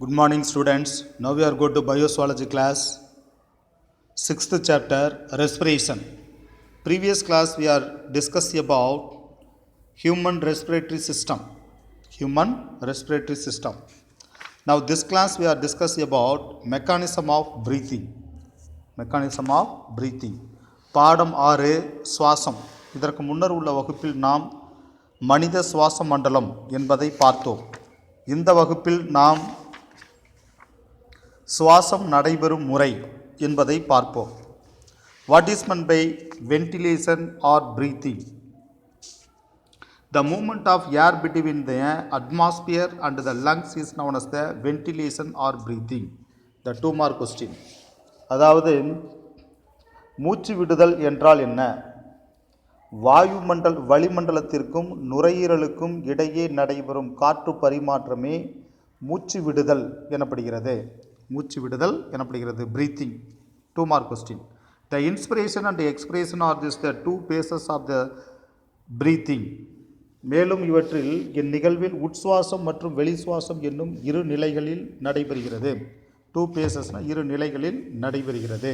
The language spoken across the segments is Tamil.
Good morning, students. Now we are going to Biozoology class, 6th chapter, Respiration. Previous class we are discussing about human respiratory system. Human respiratory system. Now this class we are discussing about mechanism of breathing. Mechanism of breathing. பாடம் 6 சுவாசம். இதற்கு முன்னர் உள்ள வகுப்பில் நாம் மனித சுவாச மண்டலம் என்பதை பார்த்தோம். இந்த வகுப்பில் நாம் சுவாசம் நடைபெறும் முறை என்பதை பார்ப்போம். What is meant by ventilation or breathing? The movement of air between the atmosphere and the lungs is known as the ventilation or breathing. The 2 mark question. அதாவது மூச்சு விடுதல் என்றால் என்ன? வளிமண்டலத்திற்கும் நுரையீரலுக்கும் இடையே நடைபெறும் காற்று பரிமாற்றமே மூச்சு விடுதல் எனப்படுகிறது. மூச்சு விடுதல் எனப்படுகிறது. Breathing. 2 mark question. The inspiration and the expiration are just the 2 phases of the breathing. மேலும் இவற்றில் இந்நிகழ்வில் உட்சுவாசம் மற்றும் வெளிசுவாசம் என்னும் இரு நிலைகளில் நடைபெறுகிறது. 2 phases இரு நிலைகளில் நடைபெறுகிறது.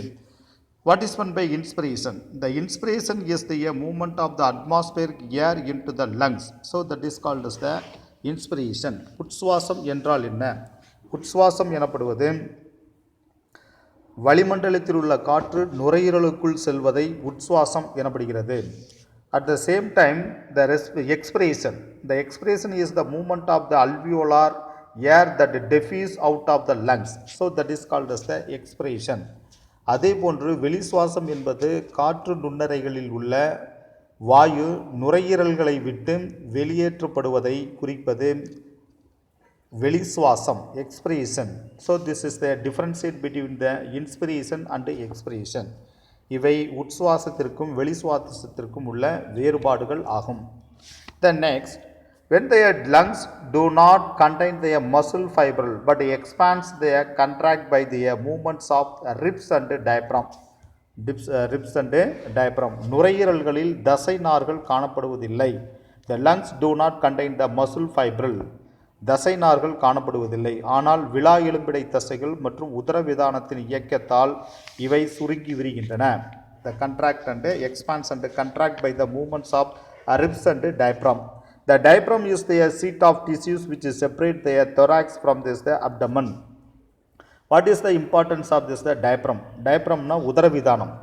What is meant by inspiration? The inspiration is the movement of the atmospheric air into the lungs. So that is called as the inspiration. உட்சுவாசம் என்றால் என்ன? உட்சுவாசம் எனப்படுவது வளிமண்டலத்தில் உள்ள காற்று நுரையீரலுக்குள் செல்வதை உட்சுவாசம் எனப்படுகிறது. At the same time, the expiration is the movement of the alveolar air that diffuse out of the lungs. So that is called as the expiration. அதேபோன்று வெளிசுவாசம் என்பது காற்று நுண்ணறைகளில் உள்ள வாயு நுரையீரல்களை விட்டு வெளியேற்றப்படுவதை குறிப்பது வெளிசுவாசம், expiration. So this is the differentiate between the inspiration and expiration. இவை உட்சுவாசத்திற்கும் வெளிசுவாசத்திற்கும் உள்ள வேறுபாடுகள் ஆகும். The next, when the lungs do not contain the muscle fiber but expands they contract by the movements of ribs and diaphragm. Ribs and diaphragm. நுரையீரல்களில் தசை நார்கள் காணப்படுவதில்லை. The lungs do not contain the muscle fibril. தசை நார்கள் காணப்படுவதில்லை. ஆனால் விலா எலும்பிடை தசைகள் மற்றும் உதரவிதானத்தின் இயக்கத்தால் இவை சுருங்கி விரிகின்றன. The contract and expands and contract by the movements of ribs and diaphragm. The diaphragm is the sheet of tissues which separate the thorax from this the abdomen. What is the importance of this the diaphragm? Diaphragm na உதரவிதானம்.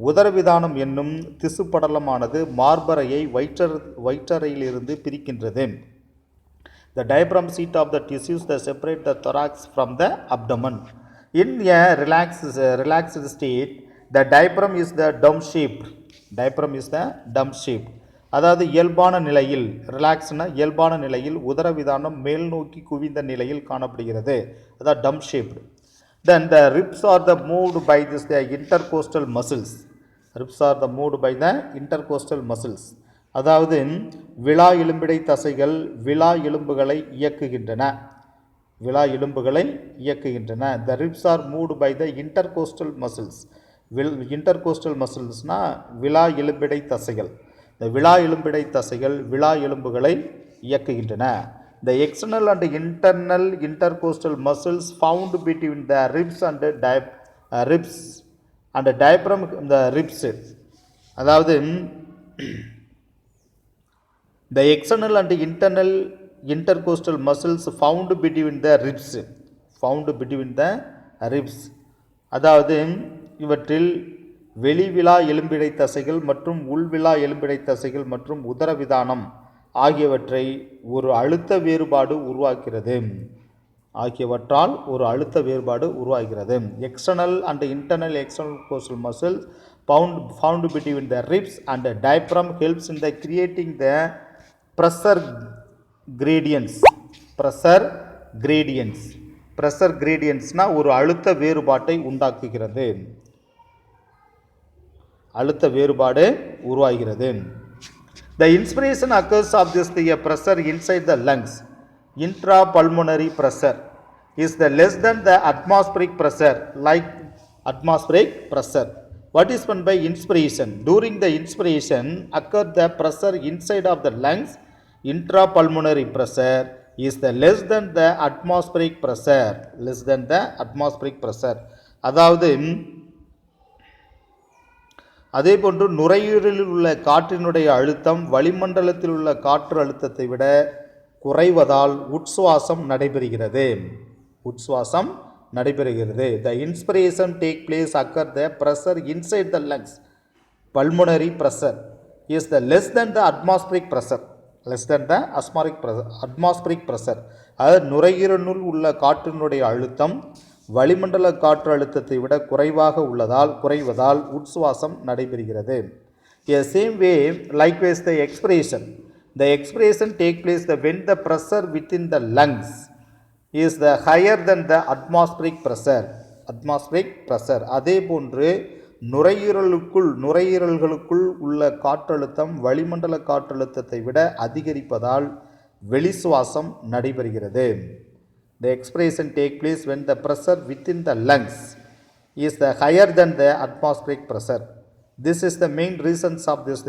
உதரவிதானம் என்னும் திசு படலமானது மார்பறையை வயிற்றறையிலிருந்து பிரிக்கின்றது. The diaphragm sheet of the tissues that separate the thorax from the abdomen. In a relaxed state, the diaphragm is the dome shaped. Diaphragm is the dome shaped. அதாவது இயல்பான நிலையில், ரிலாக்ஸ்னா இயல்பான நிலையில் உதரவிதானம் மேல் நோக்கி குவிந்த நிலையில் காணப்படுகிறது. அதாவது டம் shaped. Then the ribs are the moved by this the intercostal muscles. Ribs are the moved by the intercostal muscles. அதாவது விலா எலும்பிடை தசைகள் விலா எலும்புகளை இயக்குகின்றன. விலா எலும்புகளை இயக்குகின்றன. The ribs are moved by the intercostal muscles. Intercostal musclesனா விலா எலும்பிடை தசைகள். The விலா எலும்பிடை தசைகள் விலா எலும்புகளை இயக்குகின்றன. The external and internal intercostal muscles found between the ribs and diaphragm the ribs. அதாவது the external and internal intercostal muscles found between the ribs. அதாவது இவற்றில் வெளிவிலா எலும்பிடை தசைகள் மற்றும் உள்விலா எலும்பிடை தசைகள் மற்றும் உதரவிதானம் ஆகியவற்றை ஒரு அழுத்த வேறுபாடு உருவாக்கிறது. ஆகியவற்றால் ஒரு அழுத்த வேறுபாடு உருவாகிறது. External and internal external coastal muscles found between the ribs and the diaphragm helps in the creating the pressure gradients. Pressure gradientsனா ஒரு அழுத்த வேறுபாட்டை உண்டாக்குகிறது. அழுத்த வேறுபாடு உருவாகிறது. The inspiration occurs of this the pressure inside the lungs. Intrapulmonary pressure is the less than the atmospheric pressure, like atmospheric pressure. What is meant by inspiration? During the inspiration occur the pressure inside of the lungs, intrapulmonary pressure, is the less than the atmospheric pressure, less than the atmospheric pressure. அதாவது அதே போன்று நுரையீரலில் உள்ள காற்றினுடைய அழுத்தம் வளிமண்டலத்தில் உள்ள காற்று அழுத்தத்தை விட குறைவதால் உட்சுவாசம் நடைபெறுகிறது. உட்சுவாசம் நடைபெறுகிறது. The inspiration take place occur the pressure inside the lungs. Pulmonary pressure is the less than the atmospheric pressure. Less than the atmospheric pressure. அதாவது நுரையீரலில் உள்ள காற்றினுடைய அழுத்தம் வளிமண்டல காற்று அழுத்தத்தை விட குறைவதால் உட்சுவாசம் நடைபெறுகிறது. Same way, likewise the expiration. The expiration take place when the pressure within the lungs is the higher than the atmospheric pressure. அதே போன்று நுரையீரல்களுக்குள் உள்ள காற்றழுத்தம் வளிமண்டல காற்றழுத்தத்தை விட அதிகரிப்பதால் வெளிசுவாசம் நடைபெறுகிறது. The expiration take place when the pressure within the lungs is the higher than the atmospheric pressure. This is the main reasons of this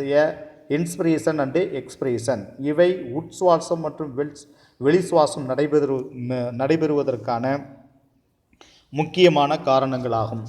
inspiration and expiration. இவை உட்சுவாசம் மற்றும் வெளிசுவாசம் நடைபெறுவதற்கான முக்கியமான காரணங்களாகும்.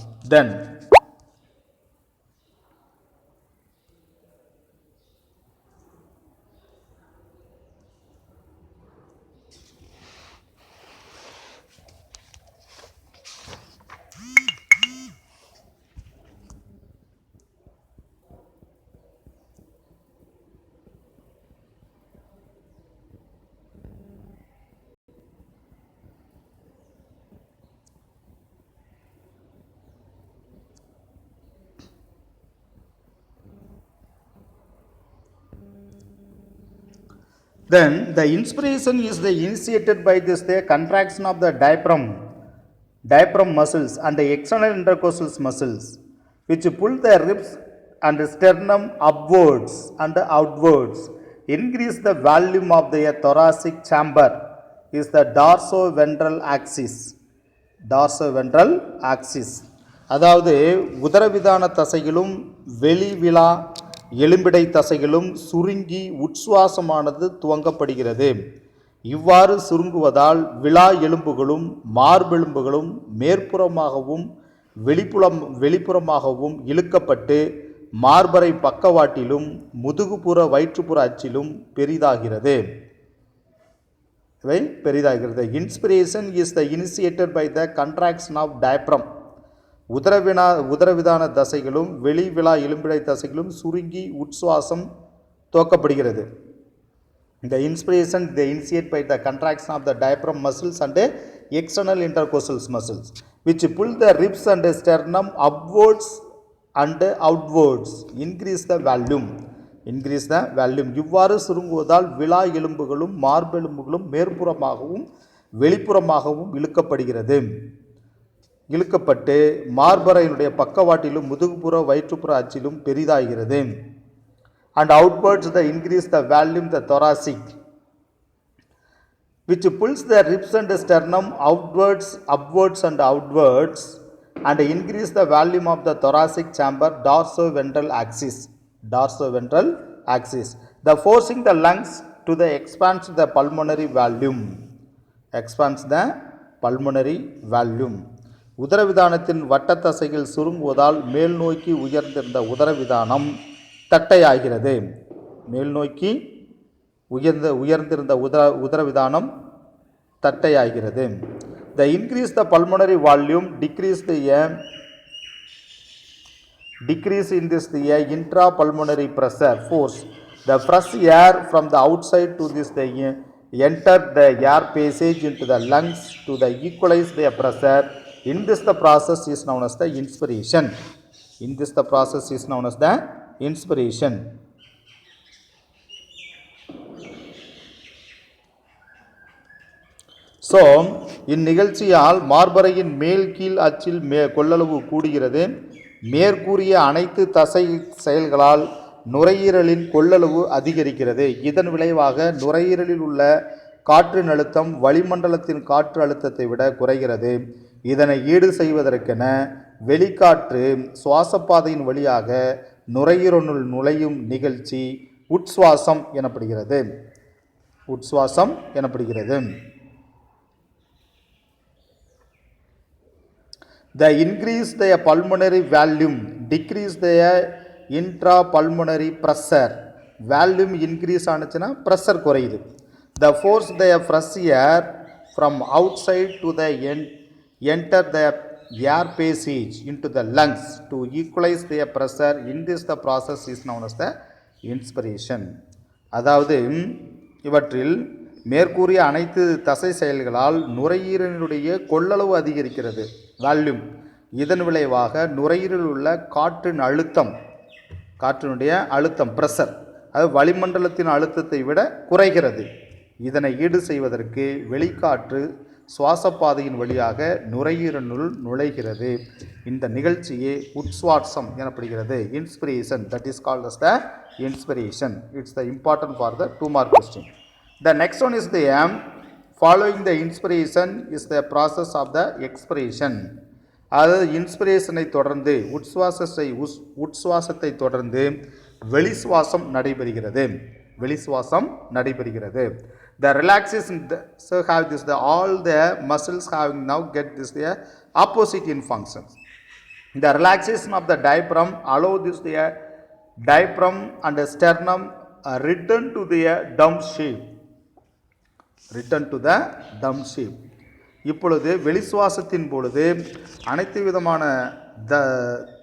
Then the inspiration is initiated by the contraction of the diaphragm muscles and the external intercostal muscles, which pull the ribs and sternum upwards and outwards. Increase the volume of the thoracic chamber is the dorsoventral axis. அதாவது உதரவிதான தசைகளும் வெளிவிலா எலும்பிடை தசைகளும் சுருங்கி உட்சுவாசமானது துவங்கப்படுகிறது. இவ்வாறு சுருங்குவதால் விலா எலும்புகளும் மார்பெலும்புகளும் மேற்புறமாகவும் வெளிப்புறமாகவும் இழுக்கப்பட்டு மார்பறை பக்கவாட்டிலும் முதுகுப்புற வயிற்றுப்புற அச்சிலும் பெரிதாகிறது. Inspiration is initiated by the contraction of diaphragm. உதரவிதான தசைகளும் வெளிவிலா எலும்பிடை தசைகளும் சுருங்கி உட்சுவாசம் துவக்கப்படுகிறது. The inspiration initiated by the contraction of the diaphragm muscles and external intercostal muscles, which pull the ribs and sternum upwards and outwards. Increase the volume. இவ்வாறு சுருங்குவதால் விலா எலும்புகளும் மார்பெலும்புகளும் மேற்புறமாகவும் வெளிப்புறமாகவும் இழுக்கப்பட்டு மார்பறையினுடைய பக்கவாட்டிலும் முதுகுப்புற வயிற்றுப்புற அச்சிலும் பெரிதாகிறது. And outwards the increase the volume the thoracic, which pulls the ribs and sternum upwards and outwards, and increase the volume of the thoracic chamber dorsoventral axis. The forcing the lungs to the expands the pulmonary volume. உதரவிதானத்தின் வட்டத்தசைகள் சுருங்குவதால் மேல் நோக்கி உயர்ந்திருந்த உதரவிதானம் தட்டையாகிறது. உதரவிதானம் தட்டையாகிறது. The increase the pulmonary volume decrease in this the intrapulmonary pressure force. The fresh air from the outside to this enter the air passage into the lungs to the equalize the pressure. In this the process is known as the inspiration. So இந்நிகழ்ச்சியால் மார்பறையின் மேல் கீழ் அச்சில் கொள்ளளவு கூடுகிறது. மேற்கூறிய அனைத்து தசை செயல்களால் நுரையீரலின் கொள்ளளவு அதிகரிக்கிறது. இதன் விளைவாக நுரையீரலில் உள்ள காற்றின் அழுத்தம் வளிமண்டலத்தின் காற்று அழுத்தத்தை விட குறைகிறது. இதனை ஈடு செய்வதற்கென வெளிக்காற்று சுவாசப்பாதையின் வழியாக நுரையீரலுள் நுழையும் நிகழ்ச்சி உட்சுவாசம் எனப்படுகிறது. உட்சுவாசம் எனப்படுகிறது. The increase the pulmonary volume, decrease the intrapulmonary pressure. Volume increase ஆனுச்சுன்னா pressure குறையுது. The force the fresh air from outside to the enter the air passage into the lungs to equalize the pressure. In this the process is known as the inspiration. அதாவது இவற்றில் மேற்கூறிய அனைத்து தசை செயல்களால் நுரையீரலினுடைய கொள்ளளவு அதிகரிக்கிறது, வால்யூம். இதன் விளைவாக நுரையீரலில் உள்ள காற்றினுடைய அழுத்தம் பிரஷர், அது வளிமண்டலத்தின் அழுத்தத்தை விட குறைகிறது. இதனை ஈடு செய்வதற்கு வெளிக்காற்று சுவாசப்பாதையின் வழியாக நுரையீரலுள் நுழைகிறது. இந்த நிகழ்ச்சியே உட்சுவாசம் எனப்படுகிறது. Inspiration, that is called as the inspiration. It's the important for the 2 mark question. The next one is the following the inspiration is the process of the expiration. அதாவது இன்ஸ்பிரேஷனை தொடர்ந்து உட்சுவாசத்தை தொடர்ந்து வெளிசுவாசம் நடைபெறுகிறது. The relaxation so have this the all the muscles having now get this the opposite in functions. The relaxation of the diaphragm allow this the diaphragm and the sternum return to the dumb shape. இப்பொழுது வெளிசுவாசத்தின் பொழுது அனைத்து விதமான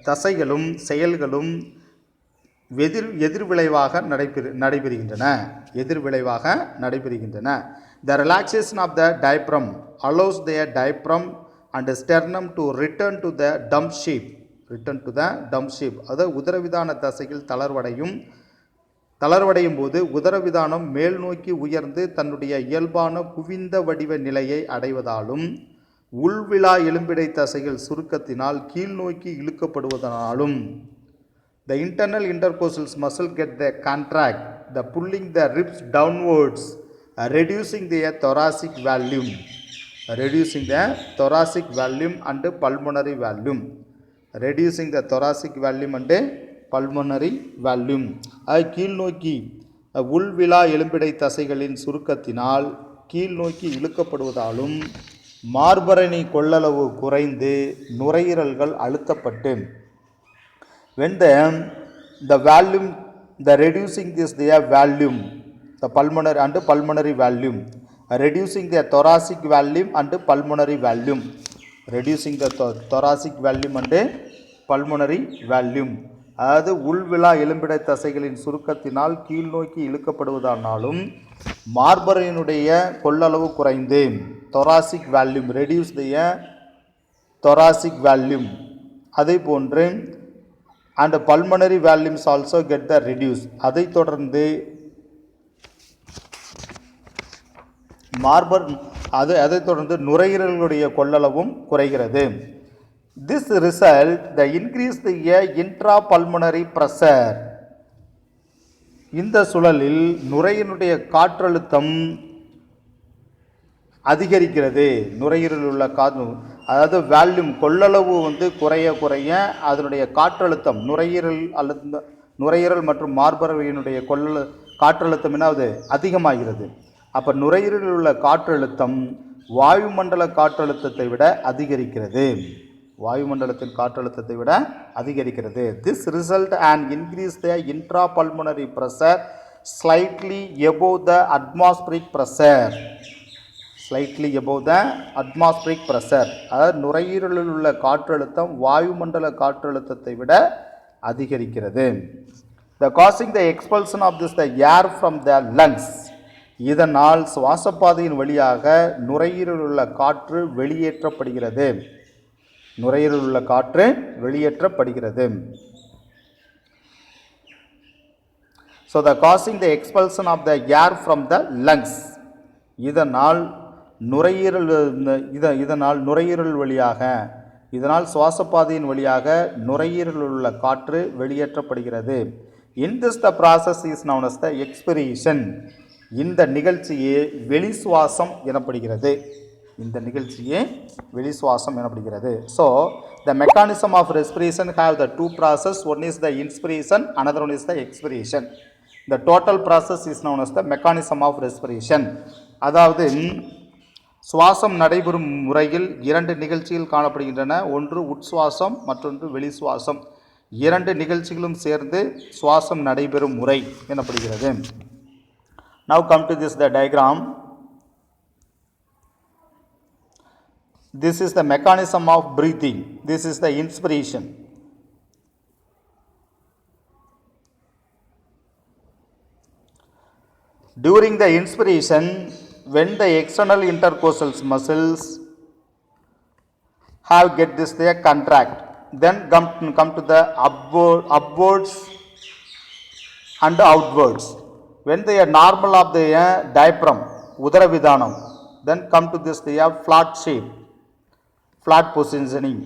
தசைகளும் செயல்களும் எதிர்விளைவாக நடைபெறுகின்றன. The relaxation of the diaphragm allows the diaphragm and sternum to return to the dumb shape. அதாவது உதரவிதான தசைகள் தளர்வடையும் போது உதரவிதானம் மேல் நோக்கி உயர்ந்து தன்னுடைய இயல்பான குவிந்த வடிவ நிலையை அடைவதாலும் உள்விழா எலும்பிடை தசைகள் சுருக்கத்தினால் கீழ் நோக்கி இழுக்கப்படுவதனாலும் the internal intercostal muscle get the contract, the pulling the ribs downwards, reducing the thoracic volume and pulmonary volume. அது கீழ் நோக்கி உள்விழா எலும்பிடை தசைகளின் சுருக்கத்தினால் கீழ் நோக்கி இழுக்கப்படுவதாலும் மார்பரணி கொள்ளளவு குறைந்து நுரையீரல்கள் அழுத்தப்பட்டு when the volume the reducing this the volume the pulmonary volume, reducing the thoracic volume and pulmonary volume, அதாவது உள்விழா எலும்பிடை தசைகளின் சுருக்கத்தினால் கீழ் நோக்கி இழுக்கப்படுவதானாலும் மார்பரினுடைய கொள்ளளவு குறைந்து thoracic volume, reduce the thoracic volume. அதே போன்று and pulmonary volumes also get the reduce. அதை தொடர்ந்து நுரையீரலுடைய கொள்ளளவும் குறைகிறது. This result the increase the intrapulmonary pressure. இந்த சுழலில் நுரையினுடைய காற்றழுத்தம் அதிகரிக்கிறது. நுரையீரலில் உள்ள அதாவது வால்யூம் கொள்ளளவு குறைய அதனுடைய காற்றழுத்தம் நுரையீரல் மற்றும் மார்பறையினுடைய காற்றழுத்தம் என்னாவது அதிகமாகிறது. அப்போ நுரையீரலில் உள்ள காற்றழுத்தம் வாயுமண்டல காற்றழுத்தத்தை விட அதிகரிக்கிறது. This result and increase the intrapulmonary pressure slightly above the atmospheric pressure. அதாவது நுரையீரலில் உள்ள காற்றழுத்தம் வாயுமண்டல காற்றழுத்தத்தை விட அதிகரிக்கிறது. The causing the expulsion of this the air from the lungs. இதனால் சுவாசப்பாதையின் வழியாக நுரையீரலில் உள்ள காற்று வெளியேற்றப்படுகிறது. So the causing the expulsion of the air from the lungs. இதனால் சுவாசப்பாதையின் வழியாக நுரையீரலில் உள்ள காற்று வெளியேற்றப்படுகிறது. In this the process is known as the expiration. இந்த நிகழ்ச்சியே வெளிசுவாசம் எனப்படுகிறது. So the mechanism of respiration have the two process. One is the inspiration, another one is the expiration. The total process is known as the mechanism of respiration. அதாவது சுவாசம் நடைபெறும் முறையில் இரண்டு நிகழ்ச்சிகள் காணப்படுகின்றன. ஒன்று உட்சுவாசம், மற்றொன்று வெளி சுவாசம். இரண்டு நிகழ்ச்சிகளும் சேர்ந்து சுவாசம் நடைபெறும் முறை எனப்படுகிறது. Now come to this the diagram. This is the mechanism of breathing. This is the inspiration. During the inspiration, when the external intercostal muscles have get this they contract, then come to the upwards and outwards. When they are normal of the diaphragm, udaravidhanam, then come to this they have flat shape, flat positioning,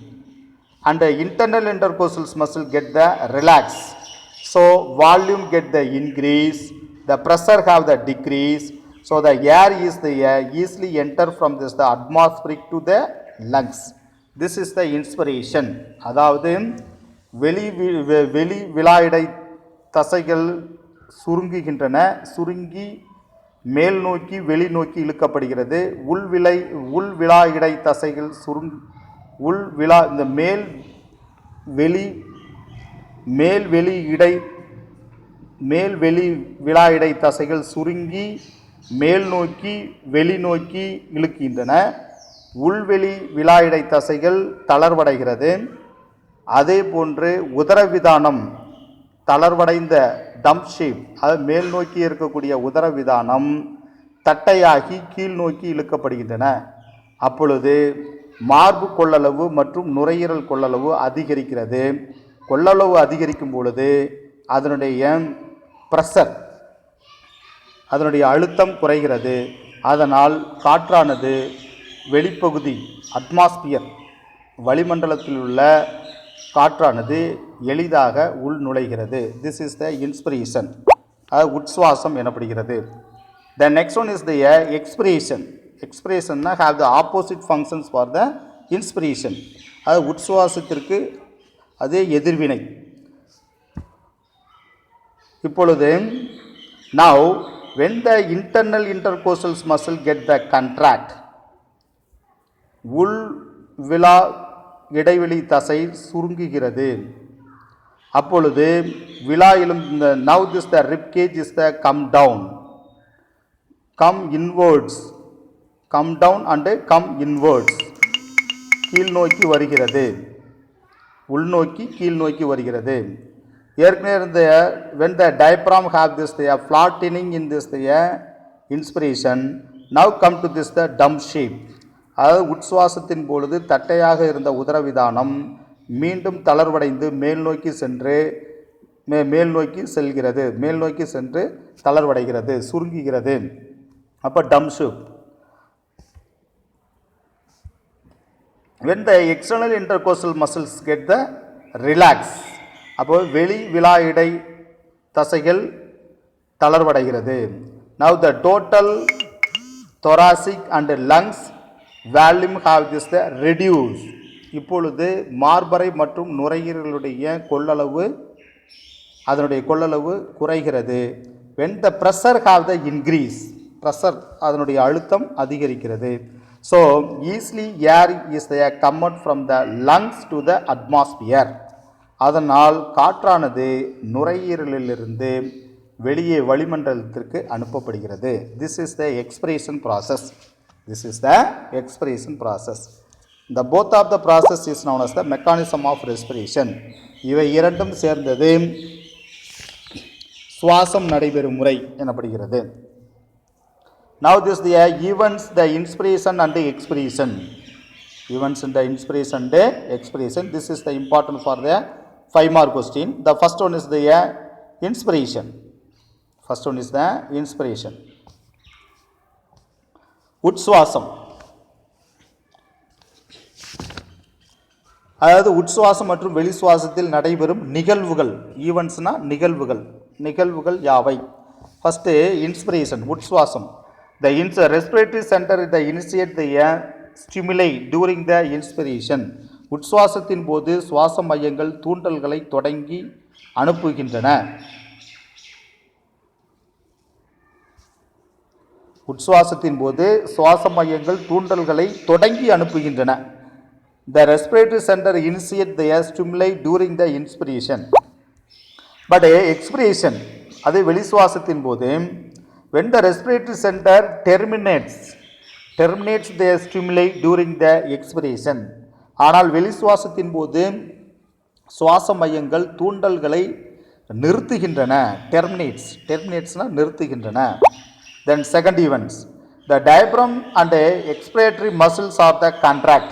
and the internal intercostal muscle get the relax. So volume get the increase, the pressure have the decrease. So the air is the easily enter from this the atmospheric to the lungs. This is the inspiration. அதாவது வெளி விலாயிடை தசைகள் சுருங்குகின்றன. சுருங்கி மேல் நோக்கி வெளி நோக்கி இழுக்கப்படுகிறது. உள் விலாயிடை தசைகள் இந்த மேல் வெளி விலாயிடை தசைகள் சுருங்கி மேல் நோக்கி வெளி நோக்கி இழுக்கின்றன. உள்வெளி விலாயிடை தசைகள் தளர்வடைகிறது. அதே போன்று உதரவிதானம் தளர்வடைந்த டம்ப் ஷேப், அது மேல் நோக்கி இருக்கக்கூடிய உதரவிதானம் தட்டையாகி கீழ் நோக்கி இழுக்கப்படுகின்றன. அப்பொழுது மார்பு கொள்ளளவு மற்றும் நுரையீரல் கொள்ளளவு அதிகரிக்கிறது. கொள்ளளவு அதிகரிக்கும் பொழுது அதனுடைய பிரஷர், அதனுடைய அழுத்தம் குறைகிறது. அதனால் காற்றானது வெளிப்பகுதி அட்மாஸ்பியர் வளிமண்டலத்தில் உள்ள காற்றானது எளிதாக உள் நுழைகிறது. திஸ் இஸ் த இன்ஸ்பிரேஷன், அது உட்சுவாசம் எனப்படுகிறது. The next one is the expiration. எக்ஸ்பிரேஷன்னா have the opposite functions for the inspiration. அது உட்சுவாசத்திற்கு அதே எதிர்வினை. இப்பொழுது now when the internal intercostal muscle get the contract, உள் விலா இடைவெளி தசை சுருங்குகிறது. அப்பொழுது விலா எலும்பு now this the rib cage is the come down, come inwards, come down and come inwards, கீழ் நோக்கி வருகிறது. உள்நோக்கி கீழ் நோக்கி வருகிறது. ஏற்கனவே இருந்த when the diaphragm have this the flattening in this the inspiration, now come to this the dump shape. அதாவது உட்சுவாசத்தின் பொழுது தட்டையாக இருந்த உதரவிதானம் மீண்டும் தளர்வடைந்து மேல் நோக்கி செல்கிறது. மேல் நோக்கி சென்று தளர்வடைகிறது, சுருங்குகிறது. அப்போ டம் shape. when the external intercostal muscles get the relax, அப்போ வெளி விலாயிடை தசைகள் தளர்வடைகிறது. now the total thoracic and lungs volume have this the reduce. இப்பொழுது மார்பறை மற்றும் நுரையீரலுடைய அதனுடைய கொள்ளளவு குறைகிறது. when the pressure have the increase, pressure அதனுடைய அழுத்தம் அதிகரிக்கிறது. so easily air is the come out from the lungs to the atmosphere. அதனால் காற்றானது நுரையீரலிலிருந்து வெளியே வளிமண்டலத்திற்கு அனுப்பப்படுகிறது. This is the expression process. This is the expression process. The both of the process is known as the mechanism of respiration. இவை இரண்டும் சேர்ந்தது சுவாசம் நடைபெறும் முறை எனப்படுகிறது. Now this the events, the inspiration and the expiration. Events in the inspiration and expiration. This is the important for the 5 mark question. The first one is the inspiration. First one is the inspiration. உட்சுவாசம். அதாவது உட்சுவாசம் மற்றும் வெளி சுவாசத்தில் நடைபெறும் நிகழ்வுகள். ஈவெண்ட்ஸ்னா நிகழ்வுகள் யாவை? ஃபர்ஸ்ட் இன்ஸ்பிரேஷன், உட்சுவாசம். The respiratory center the initiate the stimuli during the inspiration. உட்சுவாசத்தின் போது சுவாச மையங்கள் தூண்டல்களை தொடங்கி அனுப்புகின்றன. உட்சுவாசத்தின் போது சுவாச மையங்கள் தூண்டல்களை தொடங்கி அனுப்புகின்றன. The respiratory center initiate the stimuli during the inspiration. But expiration, அது வெளிசுவாசத்தின் போது when the respiratory center terminates the stimuli during the expiration. ஆனால் வெளிசுவாசத்தின் போது சுவாச மையங்கள் தூண்டல்களை நிறுத்துகின்றன. terminatesனா நிறுத்துகின்றன. Then second events, the diaphragm and expiratory muscles are the contract.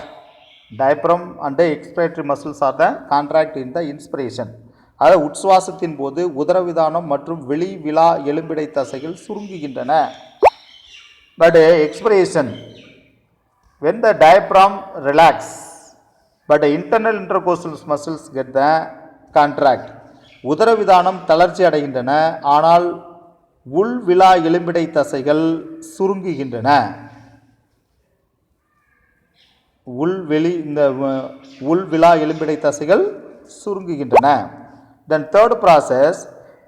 Diaphragm and expiratory muscles are the contract in the inspiration. அதாவது உட்சுவாசத்தின் போது உதரவிதானம் மற்றும் வெளி விலா எலும்பிடை தசைகள் சுருங்குகின்றன. But expiration, when the diaphragm relax, but internal intercostal muscles get the contract. உதரவிதானம் தளர்ச்சி அடைகின்றன, ஆனால் உள் விலா எலும்பிடை தசைகள் சுருங்குகின்றன. உள் விலா எலும்பிடை தசைகள் சுருங்குகின்றன. Then third process,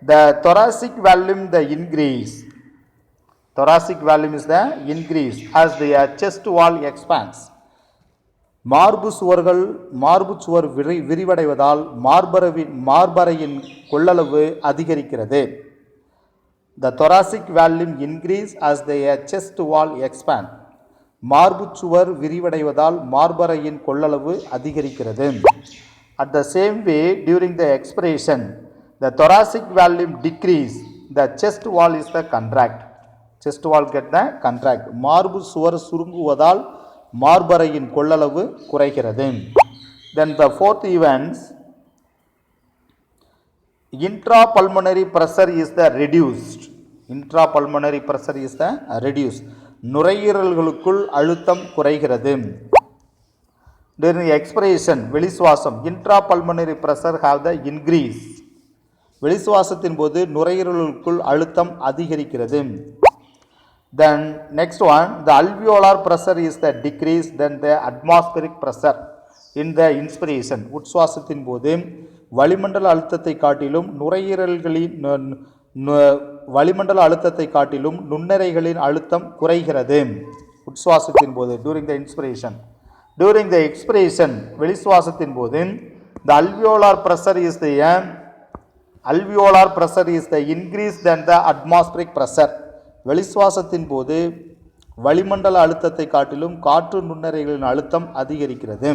the thoracic volume the increase. Thoracic volume is the increase as the chest wall expands. மார்பு சுவர் விரிவடைவதால் மார்பறையின் கொள்ளளவு அதிகரிக்கிறது. The thoracic volume increase as the chest wall expand. மார்பு சுவர் விரிவடைவதால் மார்பறையின் கொள்ளளவு அதிகரிக்கிறது. At the same way, during the expiration, the thoracic volume decrease, the chest wall is the contract. Chest wall get the contract. மார்பு சுவர் சுருங்குவதால் மார்பறையின் கொள்ளளவு குறைகிறது. Then the fourth events, intrapulmonary pressure is the reduced. Intrapulmonary pressure is the reduced. நுரையீரல்களுக்குள் அழுத்தம் குறைகிறது. During expiration, வெளிசுவாசம், intrapulmonary pressure have the increase. வெளிசுவாசத்தின் போது நுரையீரலுக்குள் அழுத்தம் அதிகரிக்கிறது. Then next one, the alveolar pressure is the decrease than the atmospheric pressure in the inspiration. உட்சுவாசத்தின் போது வளிமண்டல அழுத்தத்தை காட்டிலும் வளிமண்டல அழுத்தத்தை காட்டிலும் நுண்ணறைகளின் அழுத்தம் குறைகிறது. உட்சுவாசத்தின் போது during the inspiration. During the expiration, வெளிசுவாசத்தின் போது the alveolar pressure is the increase than the atmospheric pressure. வெளிசுவாசத்தின் போது வளிமண்டல அழுத்தத்தை காட்டிலும் காற்று நுண்ணறைகளின் அழுத்தம் அதிகரிக்கிறது.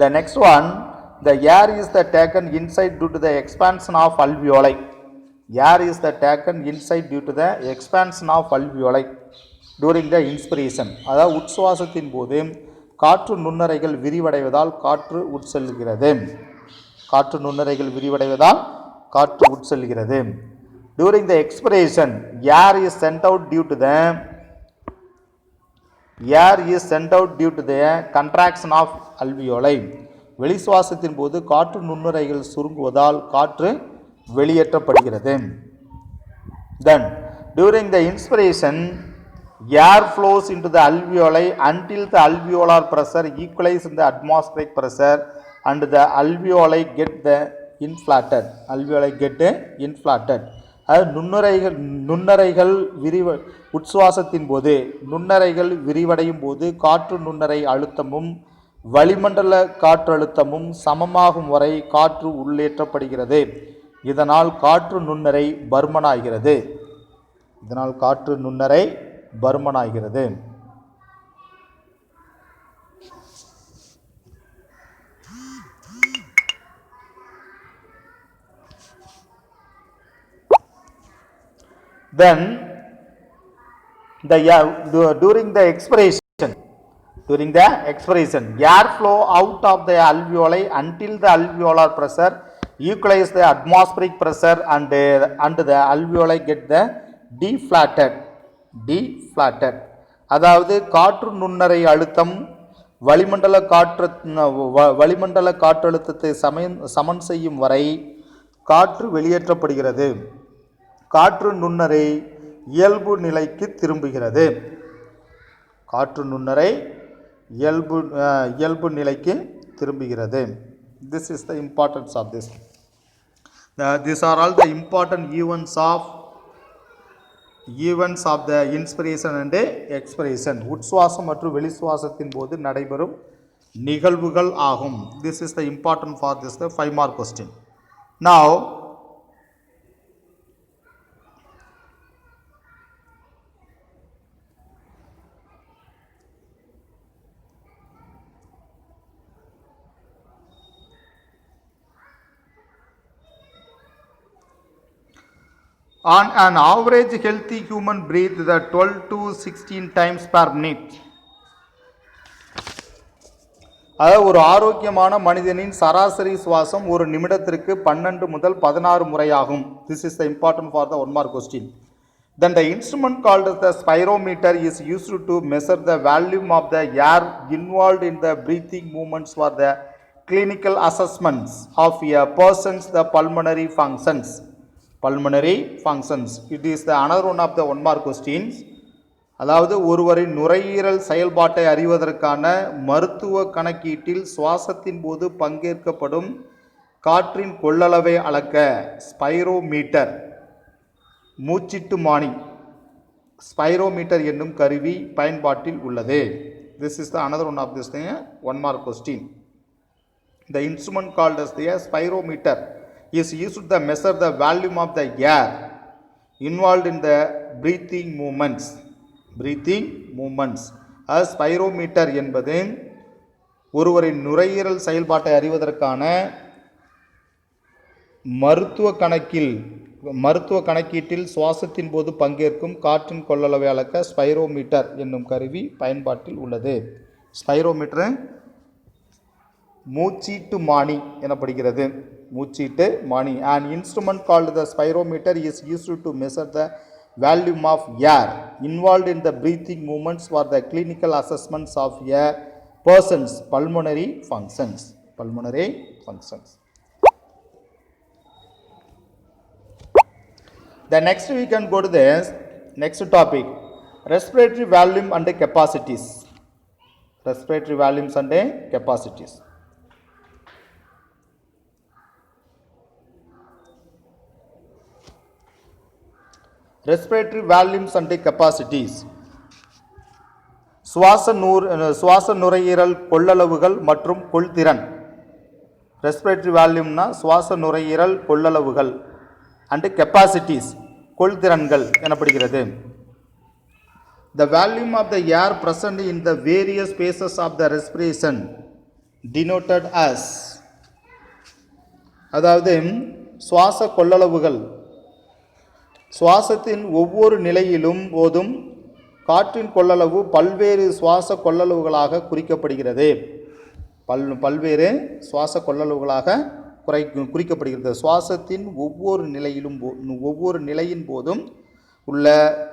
The next one, the air is the taken inside due to the expansion of alveoli. Air is the taken inside due to the expansion of alveoli during the inspiration. அதாவது உட்சுவாசத்தின் போது காற்று நுண்ணறைகள் விரிவடைவதால் காற்று உட்செல்கிறது. காற்று நுண்ணறைகள் விரிவடைவதால் காற்று உட்செல்கிறது. During the expiration, air is sent out due to the contraction of alveoli. வெளிசுவாசத்தின் போது காற்று நுண்ணுரைகள் சுருங்குவதால் காற்று வெளியேற்றப்படுகிறது. Then during the inspiration, air flows into the alveoli until the alveolar pressure equalizes in the atmospheric pressure and the alveoli get inflated. அது நுண்ணறைகள் உட்சுவாசத்தின் போது நுண்ணறைகள் விரிவடையும் போது காற்று நுண்ணறை அழுத்தமும் வளிமண்டல காற்றழுத்தமும் சமமாகும் வரை காற்று உள்ளேற்றப்படுகிறது. இதனால் காற்று நுண்ணறை பருமனாகிறது. Then during the expiration, air flow out of the alveoli until the alveolar pressure equalize the atmospheric pressure and the alveoli get the deflated. அதாவது காற்று நுண்ணறை அழுத்தம் வளிமண்டல காற்றழுத்தத்தை சமன் செய்யும் வரை காற்று வெளியேற்றப்படுகிறது. காற்று நுண்ணறை இயல்பு நிலைக்கு திரும்புகிறது. This is the importance of this. These are all the important events of events of the inspiration and expiration உட்சுவாசம் மற்றும் வெளிசுவாசத்தின் போது நடைபெறும் நிகழ்வுகள் ஆகும். This is the important for this the 5 mark question. Now on an average healthy human breathes the 12 to 16 times per minute. அதாவது ஒரு ஆரோக்கியமான மனிதனின் சராசரி சுவாசம் ஒரு நிமிடத்திற்கு 12 முதல் 16 முறையாகும். This is the important for the 1 mark question. Then the instrument called as the spirometer is used to measure the volume of the air involved in the breathing movements for the clinical assessments of a person's the pulmonary functions. Pulmonary functions. It is the another one of the 1 mark questions. அதாவது ஒருவரின் நுரையீரல் செயல்பாட்டை அறிவதற்கான மருத்துவ கணக்கீட்டில் சுவாசத்தின் போது பங்கேற்கப்படும் காற்றின் கொள்ளளவை அளக்க ஸ்பைரோமீட்டர் மூச்சிட்டுமானி ஸ்பைரோமீட்டர் என்னும் கருவி பயன்பாட்டில் உள்ளது. This is the another one of this thing 1 mark question. The instrument called as the spirometer is used to measure the volume of the air involved in the breathing movements. Spirometer என்பது ஒருவரின் நுரையீரல் செயல்பாட்டை அறிவதற்கான மருத்துவ கணக்கீட்டில் சுவாசத்தின் போது பங்கேற்கும் காற்றின் கொள்ளளவை அளக்க ஸ்பைரோமீட்டர் என்னும் கருவி பயன்பாட்டில் உள்ளது. ஸ்பைரோமீட்டர் மூச்சீட்டுமானி எனப்படுகிறது. மூச்சீட்டுமானி. An instrument called the spirometer is used to measure the volume of air involved in the breathing movements for the clinical assessments of a person's pulmonary functions. The next we can go to the next topic, respiratory volume and capacities. Respiratory volumes and capacities. Respiratory volumes and capacities. சுவாச நுரையீரல் கொள்ளளவுகள் மற்றும் கொள்திறன். ரெஸ்பிரேட்டரி வால்யூம்னா சுவாச நுரையீரல் கொள்ளளவுகள் அண்ட் கெப்பாசிட்டிஸ் கொள்திறன்கள் எனப்படுகிறது. The volume of the air present in the various phases of the respiration denoted as, அதாவது சுவாச கொள்ளளவுகள் சுவாசத்தின் ஒவ்வொரு நிலையிலும் போதும் காற்றின் கொள்ளளவு பல்வேறு சுவாச கொள்ளளவுகளாக குறிக்கப்படுகிறது. பல்வேறு சுவாச கொள்ளளவுகளாக குறிக்கப்படுகிறது. சுவாசத்தின் ஒவ்வொரு நிலையின் போதும் உள்ள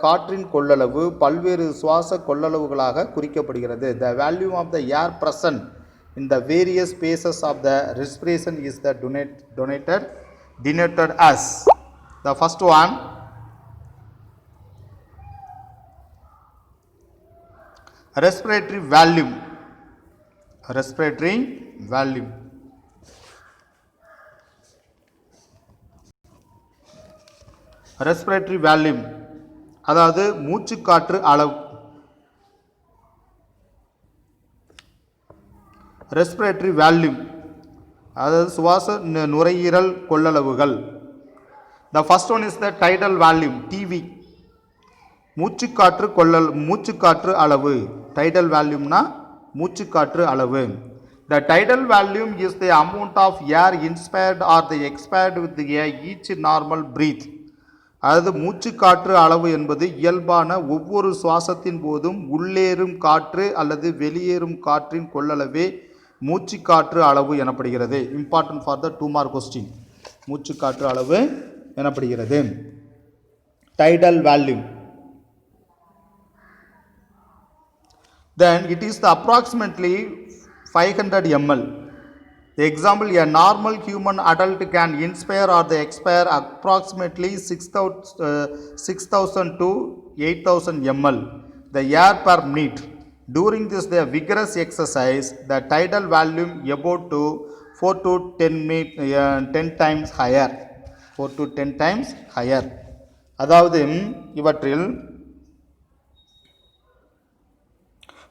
காற்றின் கொள்ளளவு பல்வேறு சுவாச கொள்ளளவுகளாக குறிக்கப்படுகிறது. The volume of the air present in the various phases of the respiration is the denoted as. The first one, respiratory volume. Respiratory volume. Respiratory volume அதாவது மூச்சுக்காற்று அளவு. Respiratory volume அதாவது சுவாச நுரையீரல் கொள்ளளவுகள். The first one is the tidal volume, TV. மூச்சுக்காற்று அளவு. Tidal volumeனா மூச்சுக்காற்று அளவு. The tidal volume is the amount of air inspired or the expired with each normal breath. அதாவது மூச்சுக்காற்று அளவு என்பது இயல்பான ஒவ்வொரு சுவாசத்தின் போதும் உள்ளேறும் காற்று அல்லது வெளியேறும் காற்றின் கொள்ளளவே மூச்சுக்காற்று அளவு எனப்படுகிறது. Important for the 2 mark question. மூச்சுக்காற்று அளவு எனப்படுகிறது. Tidal volume. Then it is the approximately 500 ml. The example, a normal human adult can inspire or the expire approximately 6,000 to 8,000 ml the air per minute. During this the vigorous exercise, the tidal volume about to 4 to 10 times higher. 4 to 10 times higher. அதாவது இவற்றில்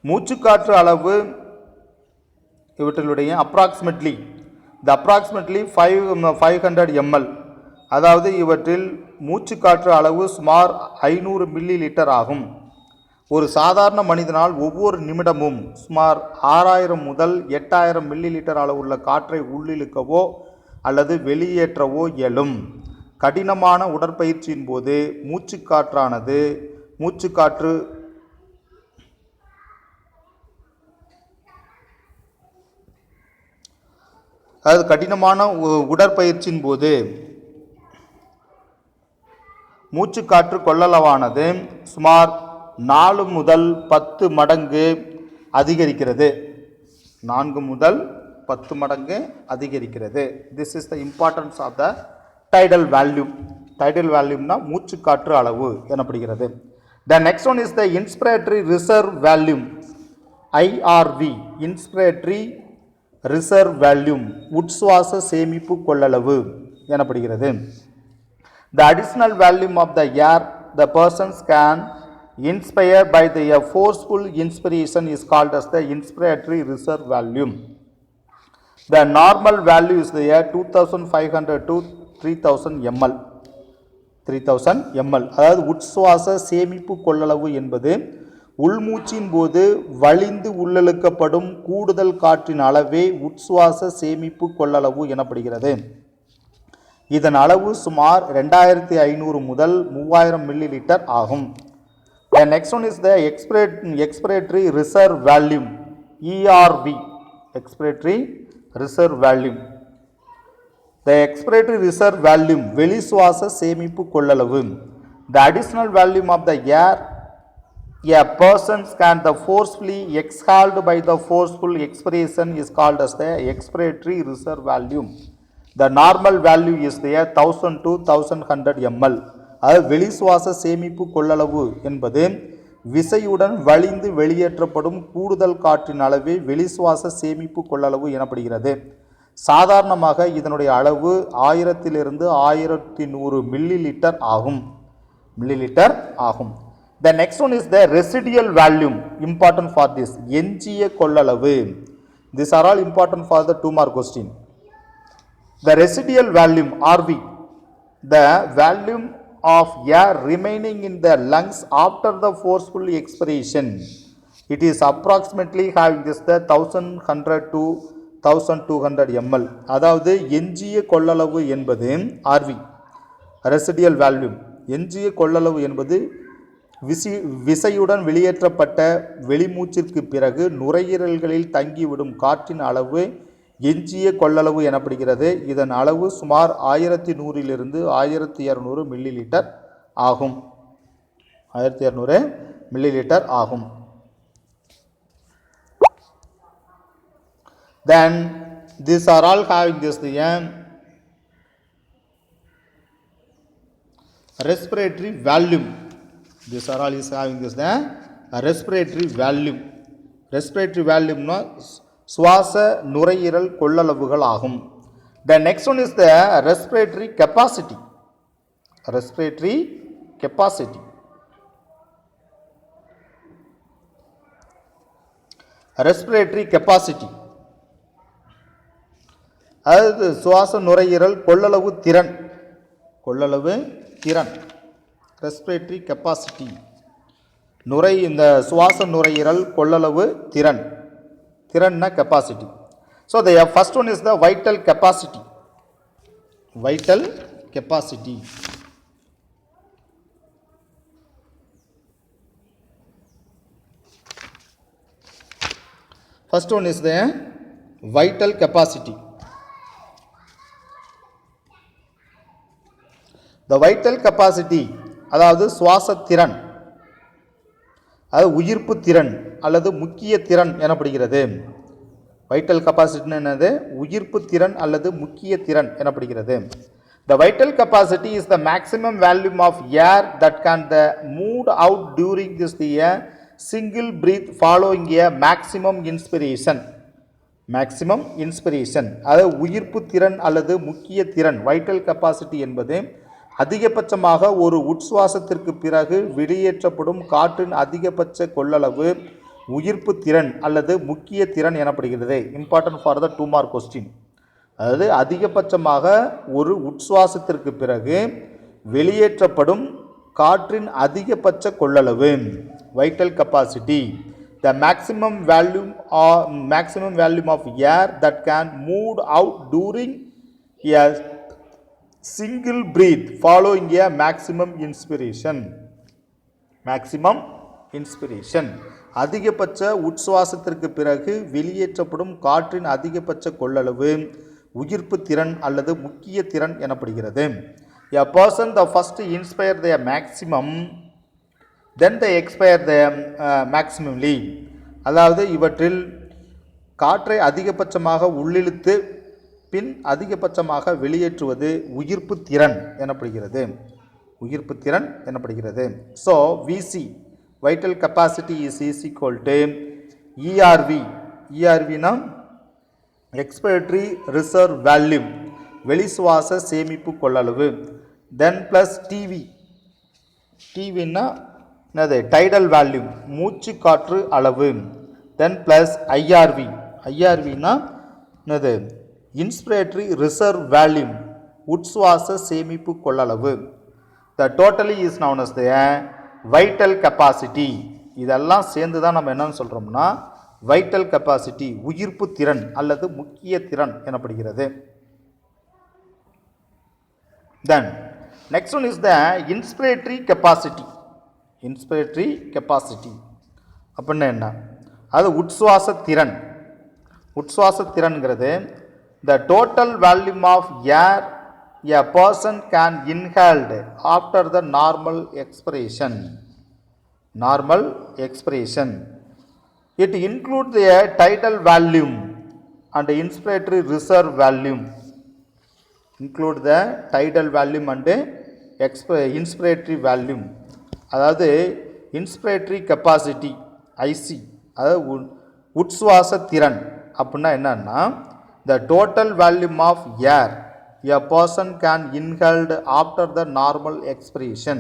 மூச்சுக்காற்று அளவு இவற்றிலுடைய அப்ராக்சிமேட்லி 500 ml, அதாவது இவற்றில் மூச்சுக்காற்று அளவு சுமார் 500 மில்லி லிட்டர் ஆகும். ஒரு சாதாரண மனிதனால் ஒவ்வொரு நிமிடமும் சுமார் 6000 முதல் 8000 மில்லி லிட்டர் அளவுள்ள காற்றை உள்ளிழுக்கவோ அல்லது வெளியேற்றவோ இயலும். கடினமான உடற்பயிற்சியின் போது மூச்சுக்காற்று அதாவது கடினமான உடற்பயிற்சியின் போது மூச்சுக்காற்று கொள்ளளவானது சுமார் 4 முதல் 10 மடங்கு அதிகரிக்கிறது. 4 முதல் 10 மடங்கு அதிகரிக்கிறது. This is the importance of the tidal volume. Tidal வேல்யூம்னா மூச்சுக்காற்று அளவு எனப்படுகிறது. The next one is the inspiratory reserve volume, IRV. Inspiratory reserve volume உட்சுவாச சேமிப்பு கொள்ளளவு எனப்படுகிறது. The additional volume of the air the persons can inspire by the forceful inspiration is called as the inspiratory reserve volume. The normal value is the 2500 to 3000 ml. 3000 ml. அதாவது உட்சுவாச சேமிப்பு கொள்ளளவு என்பது உள்மூச்சின் போது வழிந்து உள்ளிழுக்கப்படும் கூடுதல் காற்றின் அளவே உட்சுவாச சேமிப்பு கொள்ளளவு எனப்படுகிறது. இதன் அளவு சுமார் 2500 முதல் 3000 மில்லி லிட்டர் ஆகும். The next one is the expiratory reserve volume, ERV. Expiratory reserve volume. The expiratory reserve volume வெளிசுவாச சேமிப்பு கொள்ளளவு. The additional volume of the air a person can the forcefully exhaled by the forceful expiration is called as the expiratory reserve volume. The normal value is there 1000 to 1100 ml. அது வெளிசுவாச சேமிப்பு கொள்ளளவு என்பது விசையுடன் வழிந்து வெளியேற்றப்படும் கூடுதல் காற்றின் அளவே வெளிசுவாச சேமிப்பு கொள்ளளவு எனப்படுகிறது. சாதாரணமாக இதனுடைய அளவு 1000 இலிருந்து 1100 மில்லி லிட்டர் ஆகும். The next one is the residual volume, important for this. எஞ்சிய கொள்ளளவு. These are all important for the 2 mark question. The residual volume, RV, the volume of air remaining in the lungs after the forceful expiration. It is approximately having this the 1100 to 1200 ml. அதாவது எஞ்சிய கொள்ளளவு என்பது RV, residual volume. எஞ்சிய கொள்ளளவு என்பது விசையுடன் வெளியேற்றப்பட்ட வெளிமூச்சிற்கு பிறகு நுரையீரல்களில் தங்கிவிடும் காற்றின் அளவு எஞ்சிய கொள்ளளவு எனப்படுகிறது. இதன் அளவு சுமார் 1100 இலிருந்து 1200 மில்லி லிட்டர் ஆகும். 1200 மில்லி லிட்டர் ஆகும். Then these are all having this the respiratory volume. These are all is having this the respiratory volume. Respiratory volume no சுவாச நுரையீரல் கொள்ளளவுகள் ஆகும். The next one is the respiratory capacity. Respiratory capacity. Respiratory capacity. அதாவது சுவாச நுரையீரல் கொள்ளளவு திறன். Respiratory capacity. இந்த சுவாச நுரையீரல் கொள்ளளவு திறன்னா capacity. So the first one is the vital capacity. First one is the vital capacity. The vital capacity அதாவது சுவாச திறன், அது உயிர்ப்பு திறன் அல்லது முக்கிய திறன் எனப்படுகிறது. வைட்டல் கெப்பாசிட்டி என்னது? உயிர்ப்பு திறன் அல்லது முக்கிய திறன் எனப்படுகிறது. The vital capacity is the maximum volume of air that can be moved out during this single breath following a maximum inspiration. அது உயிர்ப்பு திறன் அல்லது முக்கிய திறன். வைட்டல் கெப்பாசிட்டி என்பது அதிகபட்சமாக ஒரு உட்சுவாசத்திற்கு பிறகு வெளியேற்றப்படும் காற்றின் அதிகபட்ச கொள்ளளவு உயிர்ப்பு திறன் அல்லது முக்கிய திறன் எனப்படுகிறது. Important for the 2 mark question. அதாவது அதிகபட்சமாக ஒரு உட்சுவாசத்திற்கு பிறகு வெளியேற்றப்படும் காற்றின் அதிகபட்ச கொள்ளளவு vital capacity. The maximum volume of air that can move out during a single breath following a maximum inspiration. Maximum inspiration. அதிகபட்ச உட்சுவாசத்திற்கு பிறகு வெளியேற்றப்படும் காற்றின் அதிகபட்ச கொள்ளளவு உயிர்ப்பு திறன் அல்லது முக்கிய திறன் எனப்படுகிறது. A person the first inspire the maximum then they expire the maximally. அதாவது இவற்றில் காற்றை அதிகபட்சமாக உள்ளிழுத்து பின் அதிகபட்சமாக வெளியேற்றுவது உயிர்ப்பு திறன் எனப்படுகிறது. உயிர்ப்பு திறன் எனப்படுகிறது. So VC vital capacity is equal to ERV. ERVனா எக்ஸ்பிரேட்டரி ரிசர்வ் வேல்யூம் வெளிசுவாச சேமிப்பு கொள்ளளவு. தென் ப்ளஸ் டிவி. டிவின்னா என்னது டைடல் வேல்யூம் மூச்சு காற்று அளவு. தென் ப்ளஸ் ஐஆர்வி. ஐஆர்வினா என்னது இன்ஸ்பிரேட்டரி ரிசர்வ் வேல்யூம் உட்சுவாச சேமிப்பு கொள்ளளவு. The totally is known as the vital capacity. இதெல்லாம் சேர்ந்து தான் நம்ம என்னன்னு சொல்கிறோம்னா வைட்டல் கெப்பாசிட்டி உயிர்ப்பு திறன் அல்லது முக்கிய திறன் எனப்படுகிறது. Then next one is the inspiratory capacity. Inspiratory capacity அப்படின்னா என்ன? அது உட்சுவாச திறன். உட்சுவாச திறன்கிறது the total volume of air a person can inhaled after the normal expiration. Normal expiration. It includes the tidal volume and inspiratory reserve volume. Include the tidal volume and inspiratory volume. அதாவது இன்ஸ்பிரேட்டரி கெப்பாசிட்டி ஐசி அதாவது உட்சுவாச திறன் அப்படின்னா என்னன்னா the total volume of air a person can inhaled after the normal expiration.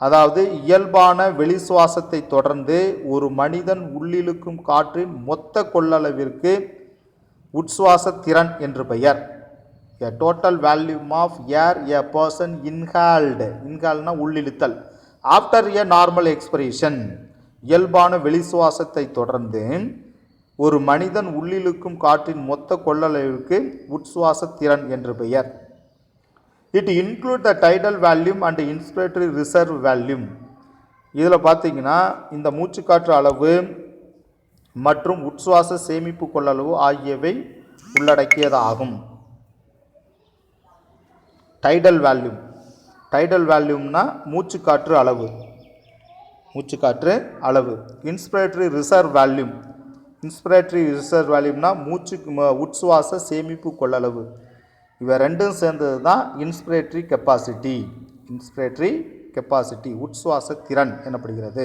அதாவது இயல்பான வெளிசுவாசத்தை தொடர்ந்து ஒரு மனிதன் உள்ளிழுக்கும் காற்றின் மொத்த கொள்ளளவிற்கு உட்சுவாச திறன் என்று பெயர். A total volume of air a person inhaled. Inhaled உள்ளிழுத்தல். After a normal expiration. இயல்பான வெளிசுவாசத்தை தொடர்ந்து ஒரு மனிதன் உள்ளிழுக்கும் காற்றின் மொத்த கொள்ளளவிற்கு உட்சுவாச திறன் என்று பெயர். It include the tidal volume and inspiratory reserve volume. இதில் பார்த்தீங்கன்னா இந்த மூச்சுக்காற்று அளவு மற்றும் உட்சுவாச சேமிப்பு கொள்ளளவு ஆகியவை உள்ளடக்கியதாகும். Tidal volume. டைடல் வேல்யூம்னா மூச்சுக்காற்று அளவு. மூச்சுக்காற்று அளவு. Inspiratory reserve volume. Inspiratory reserve வேல்யூம்னா உட்சுவாச சேமிப்பு கொள்ளளவு. இவை ரெண்டும் சேர்ந்தது தான் இன்ஸ்பிரேட்டரி கெப்பாசிட்டி. இன்ஸ்பிரேட்டரி கெப்பாசிட்டி உட்சுவாச திறன் எனப்படுகிறது.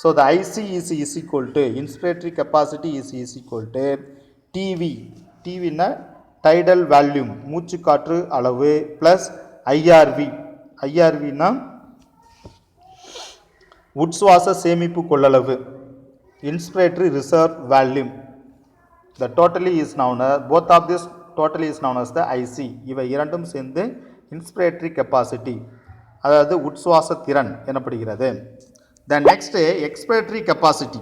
So the IC is equal to inspiratory capacity is equal to TV. டிவின்னா டைடல் வேல்யூம் மூச்சுக்காற்று அளவு ப்ளஸ் ஐஆர்வி. ஐஆர்வினா உட்சுவாச சேமிப்பு கொள்ளளவு. Inspiratory reserve volume. The totally is known both of this totally is known as the IC. இவை இரண்டும் சேர்ந்து இன்ஸ்பிரேட்டரி கெப்பாசிட்டி அதாவது உட்சுவாச திறன் எனப்படுகிறது. The next expiratory capacity.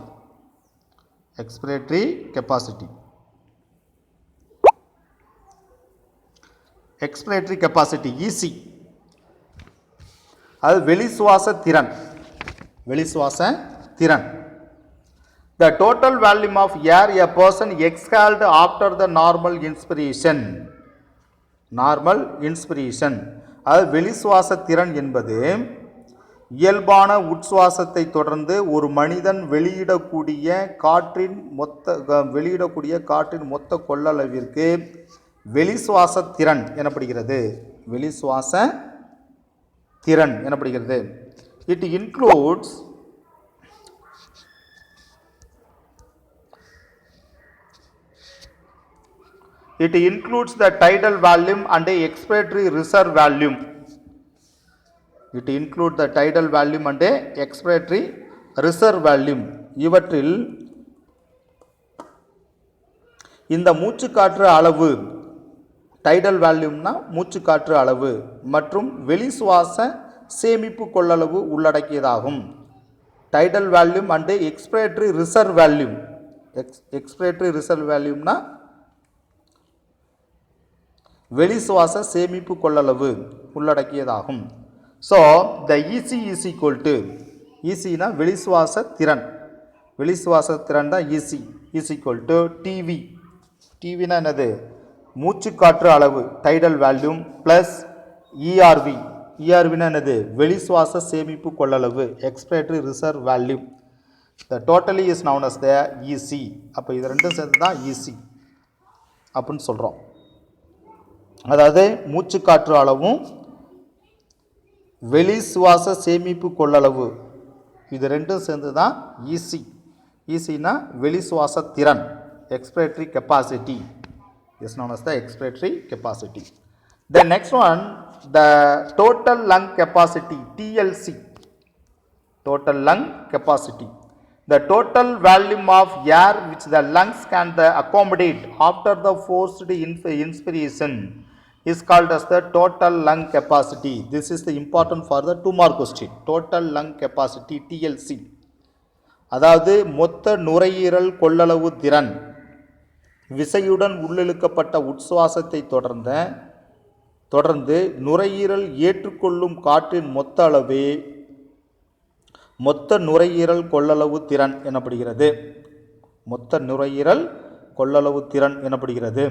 Expiratory capacity. Expiratory capacity EC அது வெளிசுவாச திறன். வெளிசுவாச திறன். The total volume of air a person exhaled after the normal inspiration. Normal inspiration. அது வெளிசுவாச திறன் என்பது இயல்பான உட்சுவாசத்தை தொடர்ந்து ஒரு மனிதன் வெளியிடக்கூடிய காற்றின் மொத்த கொள்ளளவிற்கு வெளிசுவாச திறன் எனப்படுகிறது. வெளிசுவாச திறன் எனப்படுகிறது. It includes the tidal volume and expiratory reserve volume. It include the tidal volume and expiratory reserve volume. இவற்றில் இந்த மூச்சுக்காற்று அளவு, டைடல் வால்யூம்னா மூச்சுக்காற்று அளவு மற்றும் வெளி சுவாச சேமிப்பு கொள்ளளவு உள்ளடக்கியதாகும். Tidal volume and expiratory reserve volume. Expiratory reserve வால்யூம்னா வெளி சுவாச சேமிப்பு கொள்ளளவு உள்ளடக்கியதாகும். So the EC is equal to, இசினா வெளி சுவாச திறன், வெளி சுவாச திறன் தான் EC, is equal to TV. டிவினா என்னது? மூச்சுக்காற்று அளவு டைடல் வால்யூம் ப்ளஸ் இஆர்வி. இஆர்வினா என்னது? வெளி சுவாச சேமிப்பு கொள்ளளவு expiratory reserve volume. The totally is known as the EC. அப்போ இது ரெண்டும் சேர்ந்து தான் இசி அப்படின்னு சொல்கிறோம். அதாவது மூச்சுக்காற்று அளவும் வெளி சுவாச சேமிப்பு கொள்ளளவு இது ரெண்டும் சேர்ந்து தான் இசி. இசினா வெளி சுவாச திறன், excretory capacity is known as the expiratory capacity. The next one, the total lung capacity, TLC, total lung capacity. The total volume of air which the lungs can accommodate after the forced inspiration is called as the total lung capacity. This is the important for the 2 mark question. Total lung capacity, TLC. அதாவது மொத்த நுரையீரல் கொள்ளளவு திறன். விசையுடன் உள்ளிழுக்கப்பட்ட உட்சுவாசத்தை தொடர்ந்து நுரையீரல் ஏற்றுக்கொள்ளும் காற்றின் மொத்த அளவே மொத்த நுரையீரல் கொள்ளளவு திறன் எனப்படுகிறது. மொத்த நுரையீரல் கொள்ளளவு திறன் எனப்படுகிறது.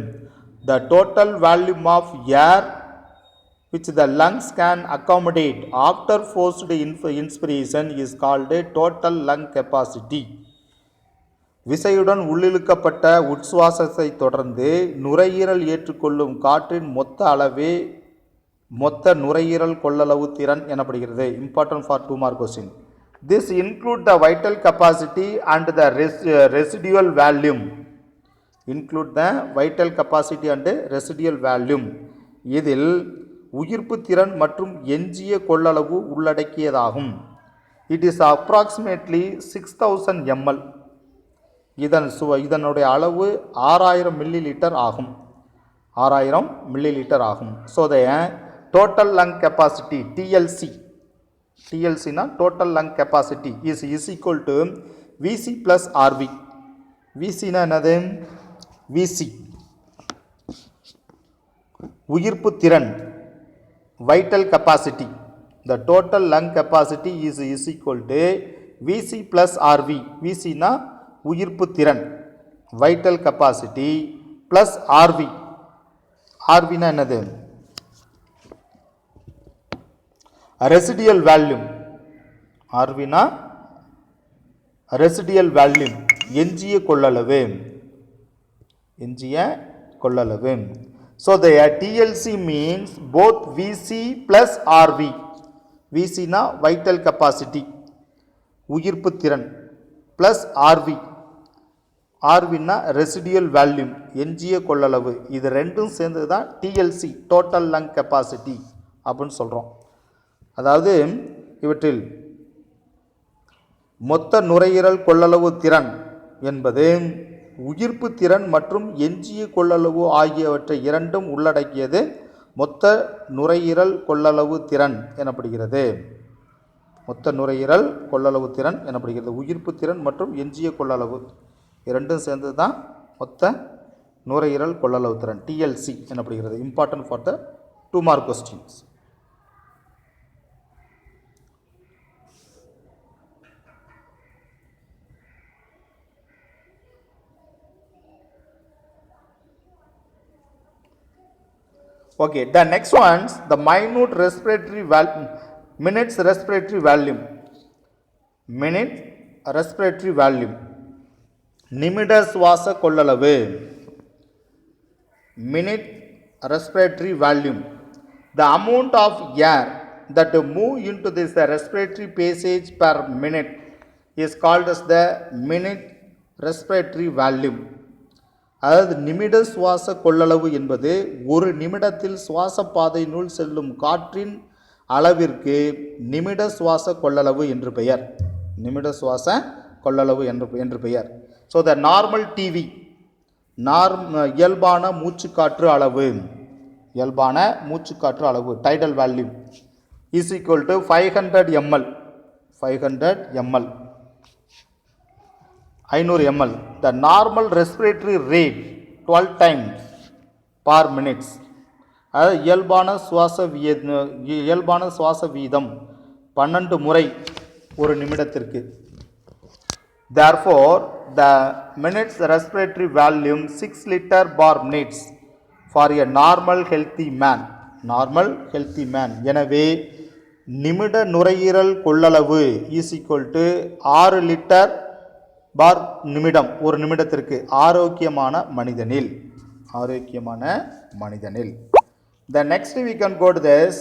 The total volume of air which the lungs can accommodate after forced inspiration is called total lung capacity. விசையுடன் உள்ளிழுக்கப்பட்ட உட்சுவாசத்தை தொடர்ந்து நுரையீரல் ஏற்றுக்கொள்ளும் காற்றின் மொத்த அளவே மொத்த நுரையீரல் கொள்ளளவு திறன் எனப்படுகிறது. Important for 2 mark question. This include the vital capacity and the residual volume. Include the vital capacity and residual volume. இதில் உயிர்ப்பு திறன் மற்றும் எஞ்சிய கொள்ளளவு உள்ளடக்கியதாகும். It is approximately 6000 ml. இதனுடைய அளவு 6000 மில்லி லிட்டர் ஆகும். 6000 மில்லி லிட்டர் ஆகும். So the total lung capacity TLC, டிஎல்சினா total lung capacity is equal to VC plus RV. விசினா என்னது? விசி உயிர்ப்பு திறன், vital capacity. The total lung capacity is equal to VC plus RV. விசினா உயிர்ப்பு திறன், வைட்டல் கெப்பாசிட்டி ப்ளஸ் ஆர்வி. ஆர்வினா என்னது? ரெசிடியல் வேல்யூம். ஆர்வினா ரெசிடியல் வேல்யூம், எஞ்சிய கொள்ளளவு, எஞ்சிய கொள்ளளவு. So the TLC means both VC plus RV. விசினா வைட்டல் கெப்பாசிட்டி உயிர்ப்பு திறன் ப்ளஸ் ஆர்வி. ஆர்வின்னா ரெசிடியல் வேல்யூம், எஞ்சிய கொள்ளளவு. இது ரெண்டும் சேர்ந்து தான் டிஎல்சி டோட்டல் லங் கெப்பாசிட்டி அப்படின்னு சொல்கிறோம். அதாவது இவற்றில் மொத்த நுரையீரல் கொள்ளளவு திறன் என்பது உயிர்ப்பு திறன் மற்றும் எஞ்சிய கொள்ளளவு ஆகியவற்றை இரண்டும் உள்ளடக்கியது மொத்த நுரையீரல் கொள்ளளவு திறன் எனப்படுகிறது. மொத்த நுரையீரல் கொள்ளளவு திறன் எனப்படுகிறது. உயிர்ப்பு திறன் மற்றும் எஞ்சிய கொள்ளளவு இரண்டும் சேர்ந்து தான் மொத்த நுரையீரல் கொள்ளளவு திறன் டிஎல்சி எனப்படுகிறது. Important for the 2 mark questions. Okay, the next ones, the minute respiratory minutes respiratory volume. Minute respiratory volume. நிமிட சுவாச கொள்ளளவு. Minute respiratory volume. The amount of air that move into this respiratory passage per minute is called as the minute respiratory volume. அதாவது நிமிட சுவாச கொள்ளளவு என்பது ஒரு நிமிடத்தில் சுவாச பாதையினுள் செல்லும் காற்றின் அளவிற்கு நிமிட சுவாச கொள்ளளவு என்று பெயர். நிமிட சுவாச கொள்ளளவு என்று பெயர். ஸோ த நார்மல் டிவி இயல்பான மூச்சுக்காற்று அளவு, இயல்பான மூச்சுக்காற்று அளவு tidal volume is equal to 500 ml. 500 ml 500 ml. The normal respiratory rate 12 times per minutes. அதாவது இயல்பான சுவாச வீதம் 12 முறை ஒரு நிமிடத்திற்கு. Therefore, the minutes respiratory volume 6 liter per minutes for a normal healthy man. Normal healthy man. எனவே நிமிட நுரையீரல் கொள்ளளவு இஸ் ஈக்குவல் டு 6 லிட்டர் பார் நிமிடம் ஒரு நிமிடத்திற்கு ஆரோக்கியமான மனிதனில். The next we can go to this.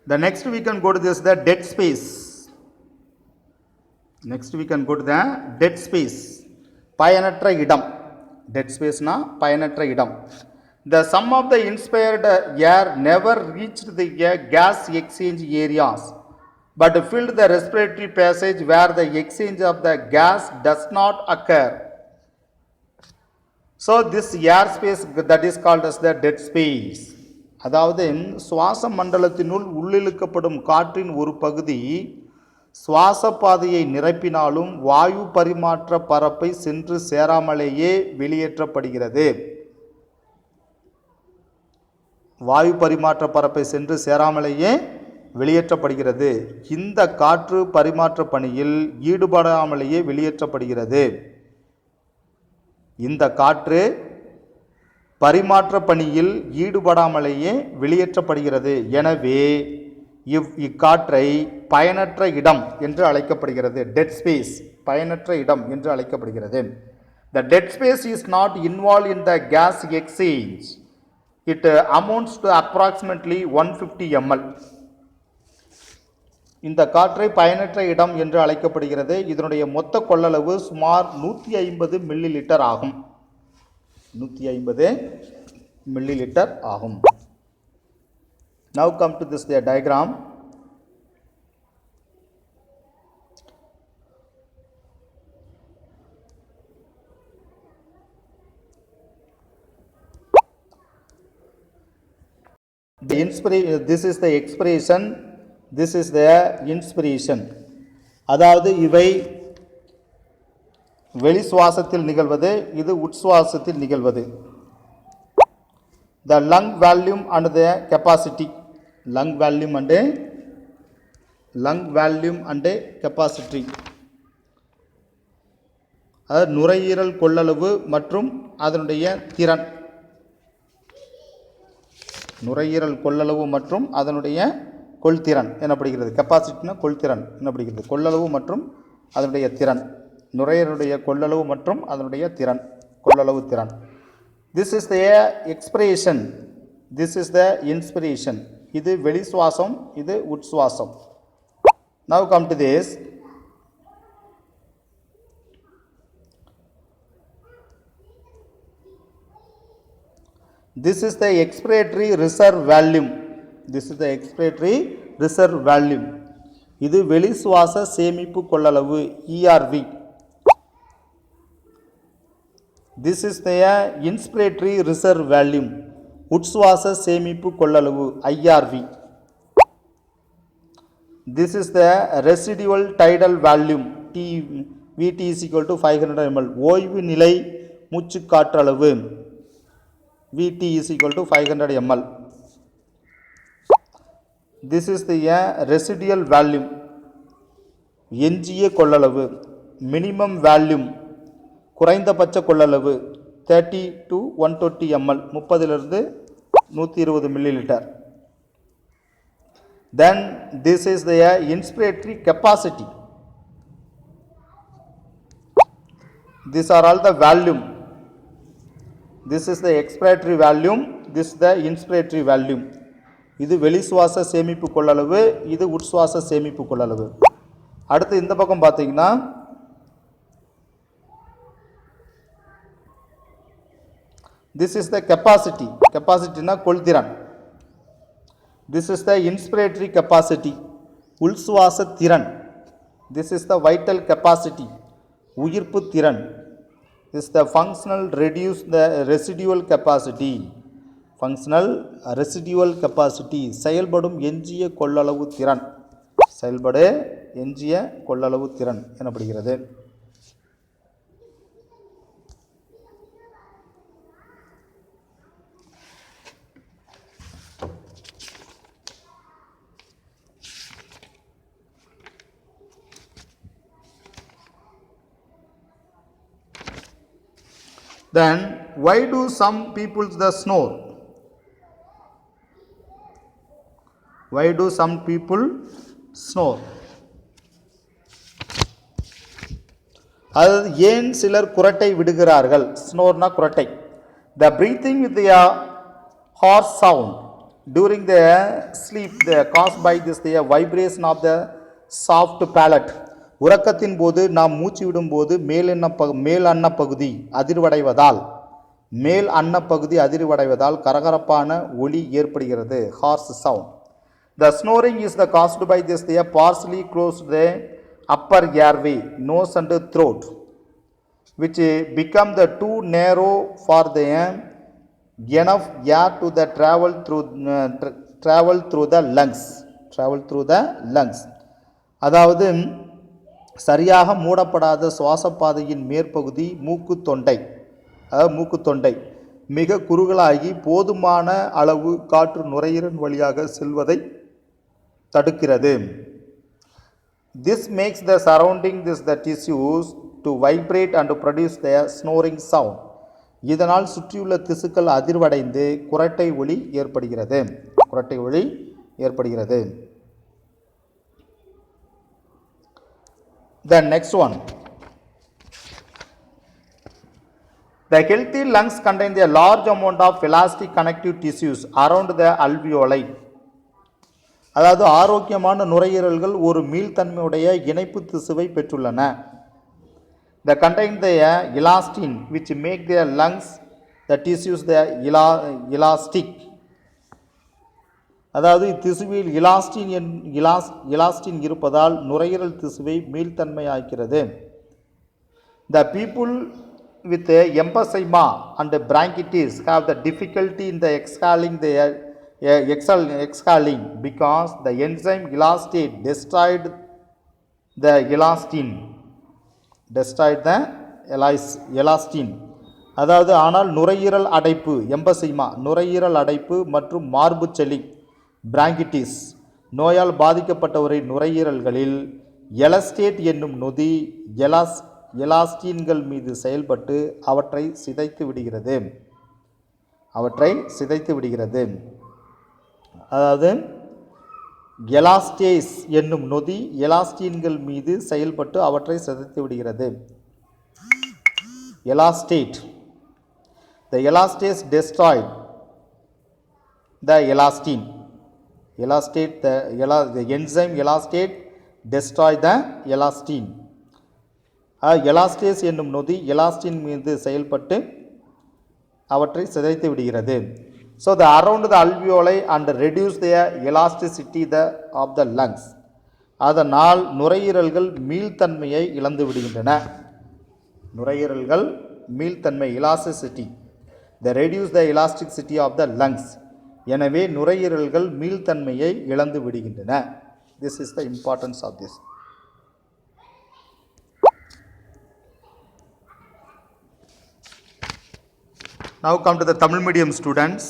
The next we can go to this, the dead space. Next we can go to the dead space. பயனற்ற இடம். Dead space na பயனற்ற இடம். The sum of the inspired air never reached the gas exchange areas but filled the respiratory passage where the exchange of the gas does not occur. So this air space that is called as the dead space. அதாவது சுவாச மண்டலத்தினுள் உள்ளிழுக்கப்படும் காற்றின் ஒரு பகுதி சுவாச பாதையை நிரப்பினாலும் வாயு பரிமாற்ற பரப்பை சென்று சேராமலேயே வெளியேற்றப்படுகிறது. வாயு பரிமாற்ற பரப்பை சென்று சேராமலேயே வெளியேற்றப்படுகிறது. இந்த காற்று பரிமாற்ற பணியில் ஈடுபடாமலேயே வெளியேற்றப்படுகிறது. இந்த காற்று பரிமாற்ற பணியில் ஈடுபடாமலேயே வெளியேற்றப்படுகிறது. எனவே இக்காற்றை பயனற்ற இடம் என்று அழைக்கப்படுகிறது. டெட் ஸ்பேஸ் பயனற்ற இடம் என்று அழைக்கப்படுகிறது. The dead space is not involved in the gas exchange. It amounts to approximately 150 ml. இந்த காற்றை பயனற்ற இடம் என்று அழைக்கப்படுகிறது. இதனுடைய மொத்த கொள்ளளவு சுமார் 150 மில்லி லிட்டர் ஆகும். 150 மில்லி லிட்டர் ஆகும். Now come to this diagram. This is the expiration, this is the inspiration. அதாவது இவை வெளி சுவாசத்தில் நிகழ்வது, இது உட்சுவாசத்தில் நிகழ்வது. The lung volume and the capacity. Lung volume and capacity. அதாவது நுரையீரல் கொள்ளளவு மற்றும் அதனுடைய திறன். நுரையீரல் கொள்ளளவு மற்றும் அதனுடைய கொள்திறன் எனப்படுகிறது. கெப்பாசிட்டினா கொள்திறன் எனப்படுகிறது. கொள்ளளவு மற்றும் அதனுடைய திறன். நுரையீரலுடைய கொள்ளளவு மற்றும் அதனுடைய திறன், கொள்ளளவு திறன். This is the expiration, this is the inspiration. இது வெளி சுவாசம், இது உட்சுவாசம். Now come to this. This is the expiratory reserve volume. This is the expiratory reserve volume. இது வெளி சுவாச சேமிப்பு கொள்ளளவு ERV. This is the inspiratory reserve volume. உட்சுவாச சேமிப்பு கொள்ளளவு IRV. This is the residual tidal volume VT is equal to 500 ml. ஓய்வு நிலை மூச்சு காற்றளவு VT is equal to 500 ml. This is the residual volume. எஞ்சிய கொள்ளளவு minimum volume குறைந்தபட்ச கொள்ளளவு 30 to 120 ml. 30 லிருந்து 120 milli litre. Then this is the inspiratory capacity. These are all the volume. This is the expiratory volume, this is the inspiratory volume. இது வெளி சுவாச சேமிப்பு கொள்ளளவு, இது உட்சுவாச சேமிப்பு கொள்ளளவு. அடுத்து இந்த பக்கம் பார்த்தீங்கன்னா this is the capacity. Capacity na கொள்திறன். This is the inspiratory capacity. உள்சுவாச திறன். This is the vital capacity. உயிர்ப்பு திறன். This is the functional residual capacity. Functional residual capacity. செயல்படும் எஞ்சிய கொள்ளளவு திறன். செயல்படு எஞ்சிய கொள்ளளவு திறன் எனப்படுகிறது. Then why do some people snore? Why do some people snore? அது ஏன் சிலர் குரட்டை விடுகிறார்கள்? ஸ்னோர்னா குரட்டை. The breathing with the harsh sound during the sleep caused by this the vibration of the soft palate. உறக்கத்தின் போது நாம் மூச்சு விடும்போது மேல் அன்னப்பகுதி அதிர்வடைவதால் கரகரப்பான ஒலி ஏற்படுகிறது. Hoarse sound. The snoring is caused by this the partially closed the upper airway, nose and throat, which become the too narrow for the enough air to the travel through the lungs. அதாவது சரியாக மூடப்படாத சுவாசப்பாதையின் மேற்பகுதி மூக்கு தொண்டை மிக குறுகலாகி போதுமான அளவு காற்று நுரையீரல் வழியாக செல்வதை தடுக்கிறது. This makes the surrounding the tissues to vibrate and produce the snoring sound. இதனால் சுற்றியுள்ள திசுக்கள் அதிர்வடைந்து குரட்டை ஒலி ஏற்படுகிறது. The next one. The healthy lungs contain a large amount of elastic connective tissues around the alveoli. அதாவது ஆரோக்கியமான நுரையீரல்கள் ஒரு மீள்தன்மையுடைய இணைப்பு திசுவை பெற்றுள்ளன. They contain the elastin which make the lungs the tissues the elastic. அதாவது இத்திசுவில் இலாஸ்டின் இருப்பதால் நுரையீரல் திசுவை மீள்தன்மையாக்கிறது. The people with emphysema and bronchitis have the difficulty in the exhaling because the enzyme elastase destroyed the elastin. அதாவது ஆனால் நுரையீரல் அடைப்பு எம்பசைமா நுரையீரல் அடைப்பு மற்றும் மார்பு சளி பிராங்கிட்டிஸ் நோயால் பாதிக்கப்பட்டவரின் நுரையீரல்களில் எலஸ்டேட் என்னும் நொதி எலாஸ்டின்கள் மீது செயல்பட்டு அவற்றை சிதைத்து விடுகிறது. அதாவது எலாஸ்டேஸ் என்னும் நொதி எலாஸ்டின்கள் மீது செயல்பட்டு அவற்றை சிதைத்து விடுகிறது. Elastate. The elastase destroyed the elastin. The enzyme elastate destroy the elastin. Elastase என்னும் நொதி எலாஸ்டின் மீது செயல்பட்டு அவற்றை சிதைத்து விடுகிறது. So the around the alveoli and reduce the elasticity of the lungs. அதனால் நுரையீரல்கள் மீள்தன்மையை இழந்து விடுகின்றன. நுரையீரல்கள் மீள்தன்மை elasticity. They reduce the elasticity of the lungs. எனவே நுரையீரல்கள் மீள்தன்மையை இழந்து விடுகின்றன. This is the importance of this. Now come to the Tamil medium students.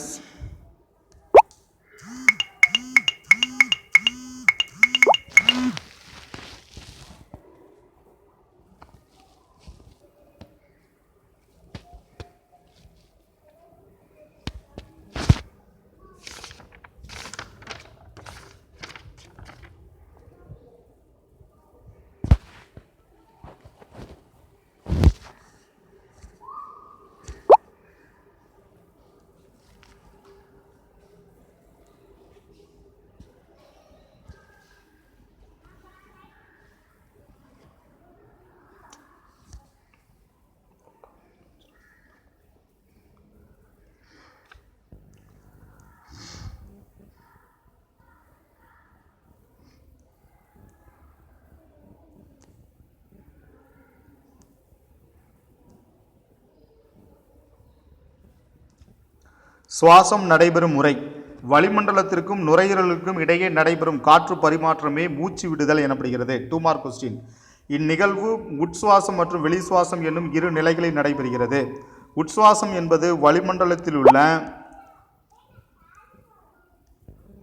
சுவாசம் நடைபெறும் முறை. வளிமண்டலத்திற்கும் நுரையீரலுக்கும் இடையே நடைபெறும் காற்று பரிமாற்றமே மூச்சு விடுதல் எனப்படுகிறது. 2 மார்க் கொஸ்டின். இந்நிகழ்வு உட்சுவாசம் மற்றும் வெளிசுவாசம் என்னும் இரு நிலைகளில் நடைபெறுகிறது. உட்சுவாசம் என்பது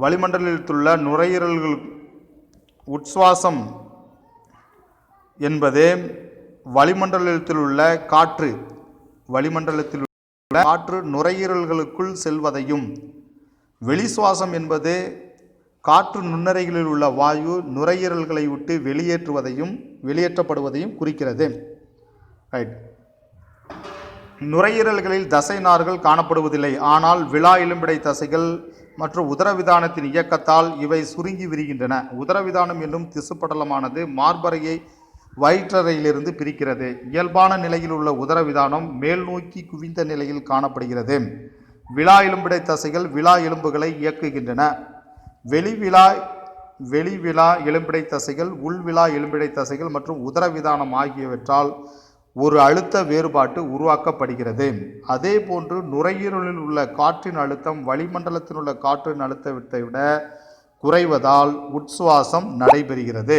வளிமண்டலத்திலுள்ள நுரையீரல்கள். உட்சுவாசம் என்பது வளிமண்டலத்திலுள்ள காற்று நுரையீரல்களுக்குள் செல்வதையும், வெளிசுவாசம் என்பது காற்று நுண்ணறைகளில் உள்ள வாயு நுரையீரல்களை விட்டு வெளியேற்றப்படுவதையும் குறிக்கிறது. ரைட். நுரையீரல்களில் தசை நார்கள் காணப்படுவதில்லை. ஆனால் விலா எலும்பிடை தசைகள் மற்றும் உதரவிதானத்தின் இயக்கத்தால் இவை சுருங்கி விரிகின்றன. உதரவிதானம் என்னும் திசுப்படலமானது மார்பறையை வயிற்றறையிலிருந்து பிரிக்கிறது. இயல்பான நிலையில் உள்ள உதரவிதானம் மேல் நோக்கி குவிந்த நிலையில் காணப்படுகிறது. விலா எலும்பிடை தசைகள் விலா எலும்புகளை இயக்குகின்றன. வெளிவிலா எலும்பிடை தசைகள், உள்விலா எலும்பிடை தசைகள் மற்றும் உதரவிதானம் ஆகியவற்றால் ஒரு அழுத்த வேறுபாட்டு உருவாக்கப்படுகிறது. அதே போன்று நுரையீரலில் உள்ள காற்றின் அழுத்தம் வளிமண்டலத்தில் உள்ள காற்றின் அழுத்தத்தை விட குறைவதால் உட்சுவாசம் நடைபெறுகிறது.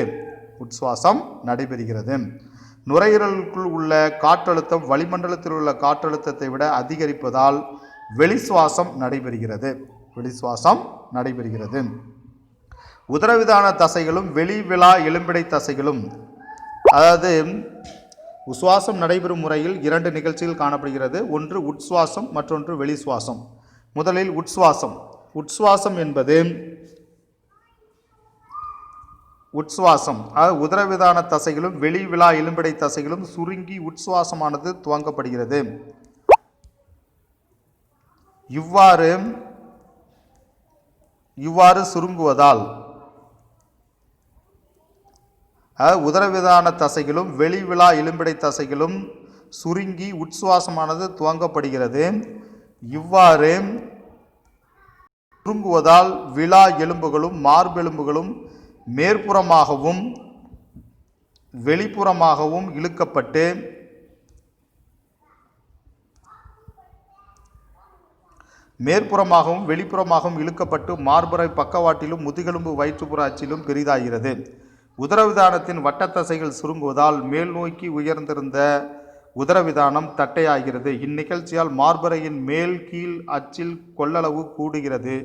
நுரையீரலுக்குள் உள்ள காற்றழுத்தம் வளிமண்டலத்தில் உள்ள காற்றழுத்தத்தை விட அதிகரிப்பதால் வெளிசுவாசம் நடைபெறுகிறது. உதரவிதான தசைகளும் வெளிவிலா எலும்பிடை தசைகளும், அதாவது சுவாசம் நடைபெறும் முறையில் 2 நிகழ்ச்சிகள் காணப்படுகிறது. ஒன்று உட்சுவாசம், மற்றொன்று வெளிசுவாசம். முதலில் உட்சுவாசம். அதாவது உதரவிதான தசைகளும் வெளிவிலா எலும்பிடை தசைகளும் சுருங்கி உட்சுவாசமானது துவங்கப்படுகிறது. இவ்வாறு சுருங்குவதால் உதரவிதான தசைகளும் வெளிவிலா எலும்பிடை தசைகளும் சுருங்கி உட்சுவாசமானது துவங்கப்படுகிறது. இவ்வாறு சுருங்குவதால் விலா எலும்புகளும் மார்பெலும்புகளும் மேற்புறமாகவும் வெளிப்புறமாகவும் இழுக்கப்பட்டு மார்பறை பக்கவாட்டிலும் முதுகெலும்பு வயிற்றுப்புற அச்சிலும் பெரிதாகிறது. உதரவிதானத்தின் வட்டத்தசைகள் சுருங்குவதால் மேல் நோக்கி உயர்ந்திருந்த உதரவிதானம் தட்டையாகிறது. இந்நிகழ்ச்சியால் மார்பறையின் மேல் கீழ் அச்சில் கொள்ளளவு கூடுகிறது.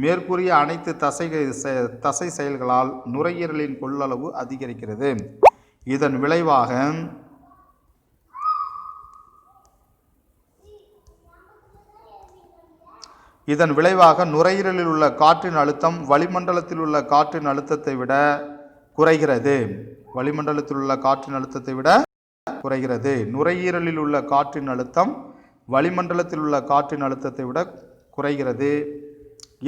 மேற்கூறிய அனைத்து தசை செயல்களால் நுரையீரலின் கொள்ளளவு அதிகரிக்கிறது. இதன் விளைவாக நுரையீரலில் உள்ள காற்றின் அழுத்தம் வளிமண்டலத்தில் உள்ள காற்றின் அழுத்தத்தை விட குறைகிறது. நுரையீரலில் உள்ள காற்றின் அழுத்தம் வளிமண்டலத்தில் உள்ள காற்றின் அழுத்தத்தை விட குறைகிறது.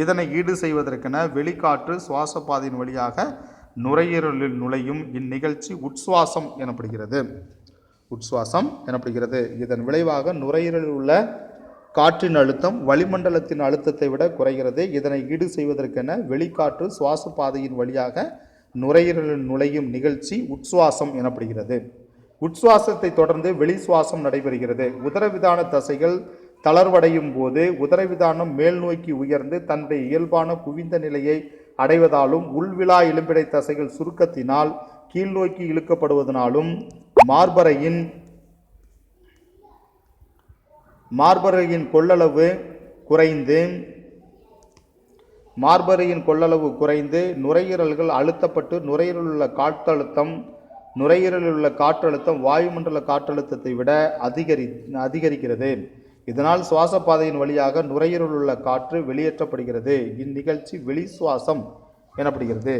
இதனை ஈடு செய்வதற்கென வெளிக்காற்று சுவாச பாதையின் வழியாக நுரையீரலில் நுழையும் இந்நிகழ்ச்சி உட்சுவாசம் எனப்படுகிறது. இதன் விளைவாக நுரையீரலில் உள்ள காற்றின் அழுத்தம் வளிமண்டலத்தின் அழுத்தத்தை விட குறைகிறது. இதனை ஈடு செய்வதற்கென வெளிக்காற்று சுவாச பாதையின் வழியாக நுரையீரலில் நுழையும் நிகழ்ச்சி உட்சுவாசம் எனப்படுகிறது. உட்சுவாசத்தை தொடர்ந்து வெளிசுவாசம் நடைபெறுகிறது. உதரவிதான தசைகள் தளர்வடையும் போது உதரவிதானம் மேல் நோக்கி உயர்ந்து தன்னுடைய இயல்பான குவிந்த நிலையை அடைவதாலும், உள்விலா எலும்பிடை தசைகள் சுருக்கத்தினால் கீழ் நோக்கி இழுக்கப்படுவதனாலும் மார்பறையின் கொள்ளளவு குறைந்து நுரையீரல்கள் அழுத்தப்பட்டு நுரையீரலில் உள்ள காற்றழுத்தம் வாயுமண்டல காற்றழுத்தத்தை விட அதிகரிக்கிறது. இதனால் சுவாச பாதையின் வழியாக நுரையீரலில் உள்ள காற்று வெளியேற்றப்படுகிறது. இந்நிகழ்ச்சி வெளிசுவாசம் எனப்படுகிறது.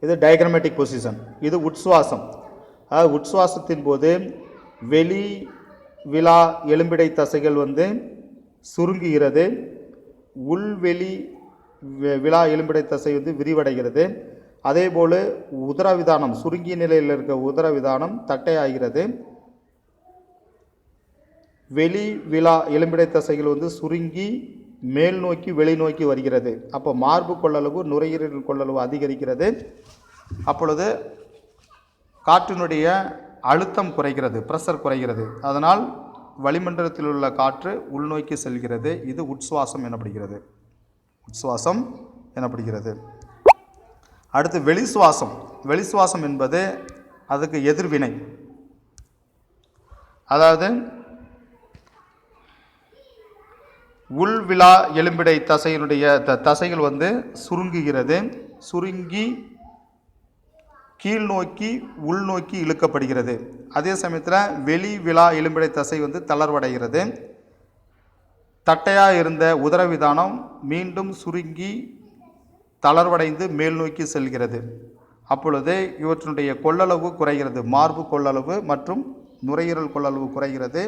இது டயக்ராமேட்டிக் பொசிஷன். இது உட்சுவாசம். உட்சுவாசத்தின் போது விலா எலும்பிடை தசைகள் சுருங்குகிறது. விலா எலும்பிடை தசை விரிவடைகிறது. அதேபோல் உதரவிதானம் சுருங்கிய நிலையில் இருக்க உதரவிதானம் தட்டையாகிறது. வெளி விழா எலும்பிடை தசைகள் வந்து சுருங்கி மேல் நோக்கி வெளி நோக்கி வருகிறது. அப்போ மார்பு கொள்ளளவு நுரையீரல் கொள்ளளவு அதிகரிக்கிறது. அப்பொழுது காற்றினுடைய அழுத்தம் குறைகிறது, பிரஷர் குறைகிறது. அதனால் வளிமண்டலத்தில் உள்ள காற்று உள்நோக்கி செல்கிறது. இது உட்சுவாசம் எனப்படுகிறது. உட்சுவாசம் எனப்படுகிறது. அடுத்து வெளிசுவாசம். வெளிசுவாசம் என்பது அதுக்கு எதிர்வினை. அதாவது உள்விழா எலும்பிடை தசையினுடைய தசைகள் வந்து சுருங்குகிறது. சுருங்கி கீழ் நோக்கி உள்நோக்கி இழுக்கப்படுகிறது. அதே சமயத்தில் வெளி விழா எலும்பிடை தசை வந்து தளர்வடைகிறது. தட்டையாக இருந்த உதரவிதானம் மீண்டும் சுருங்கி தளர்வடைந்து மேல் நோக்கி செல்கிறது. அப்பொழுது இவற்றினுடைய கொள்ளளவு குறைகிறது. மார்பு கொள்ளளவு மற்றும் நுரையீரல் கொள்ளளவு குறைகிறது.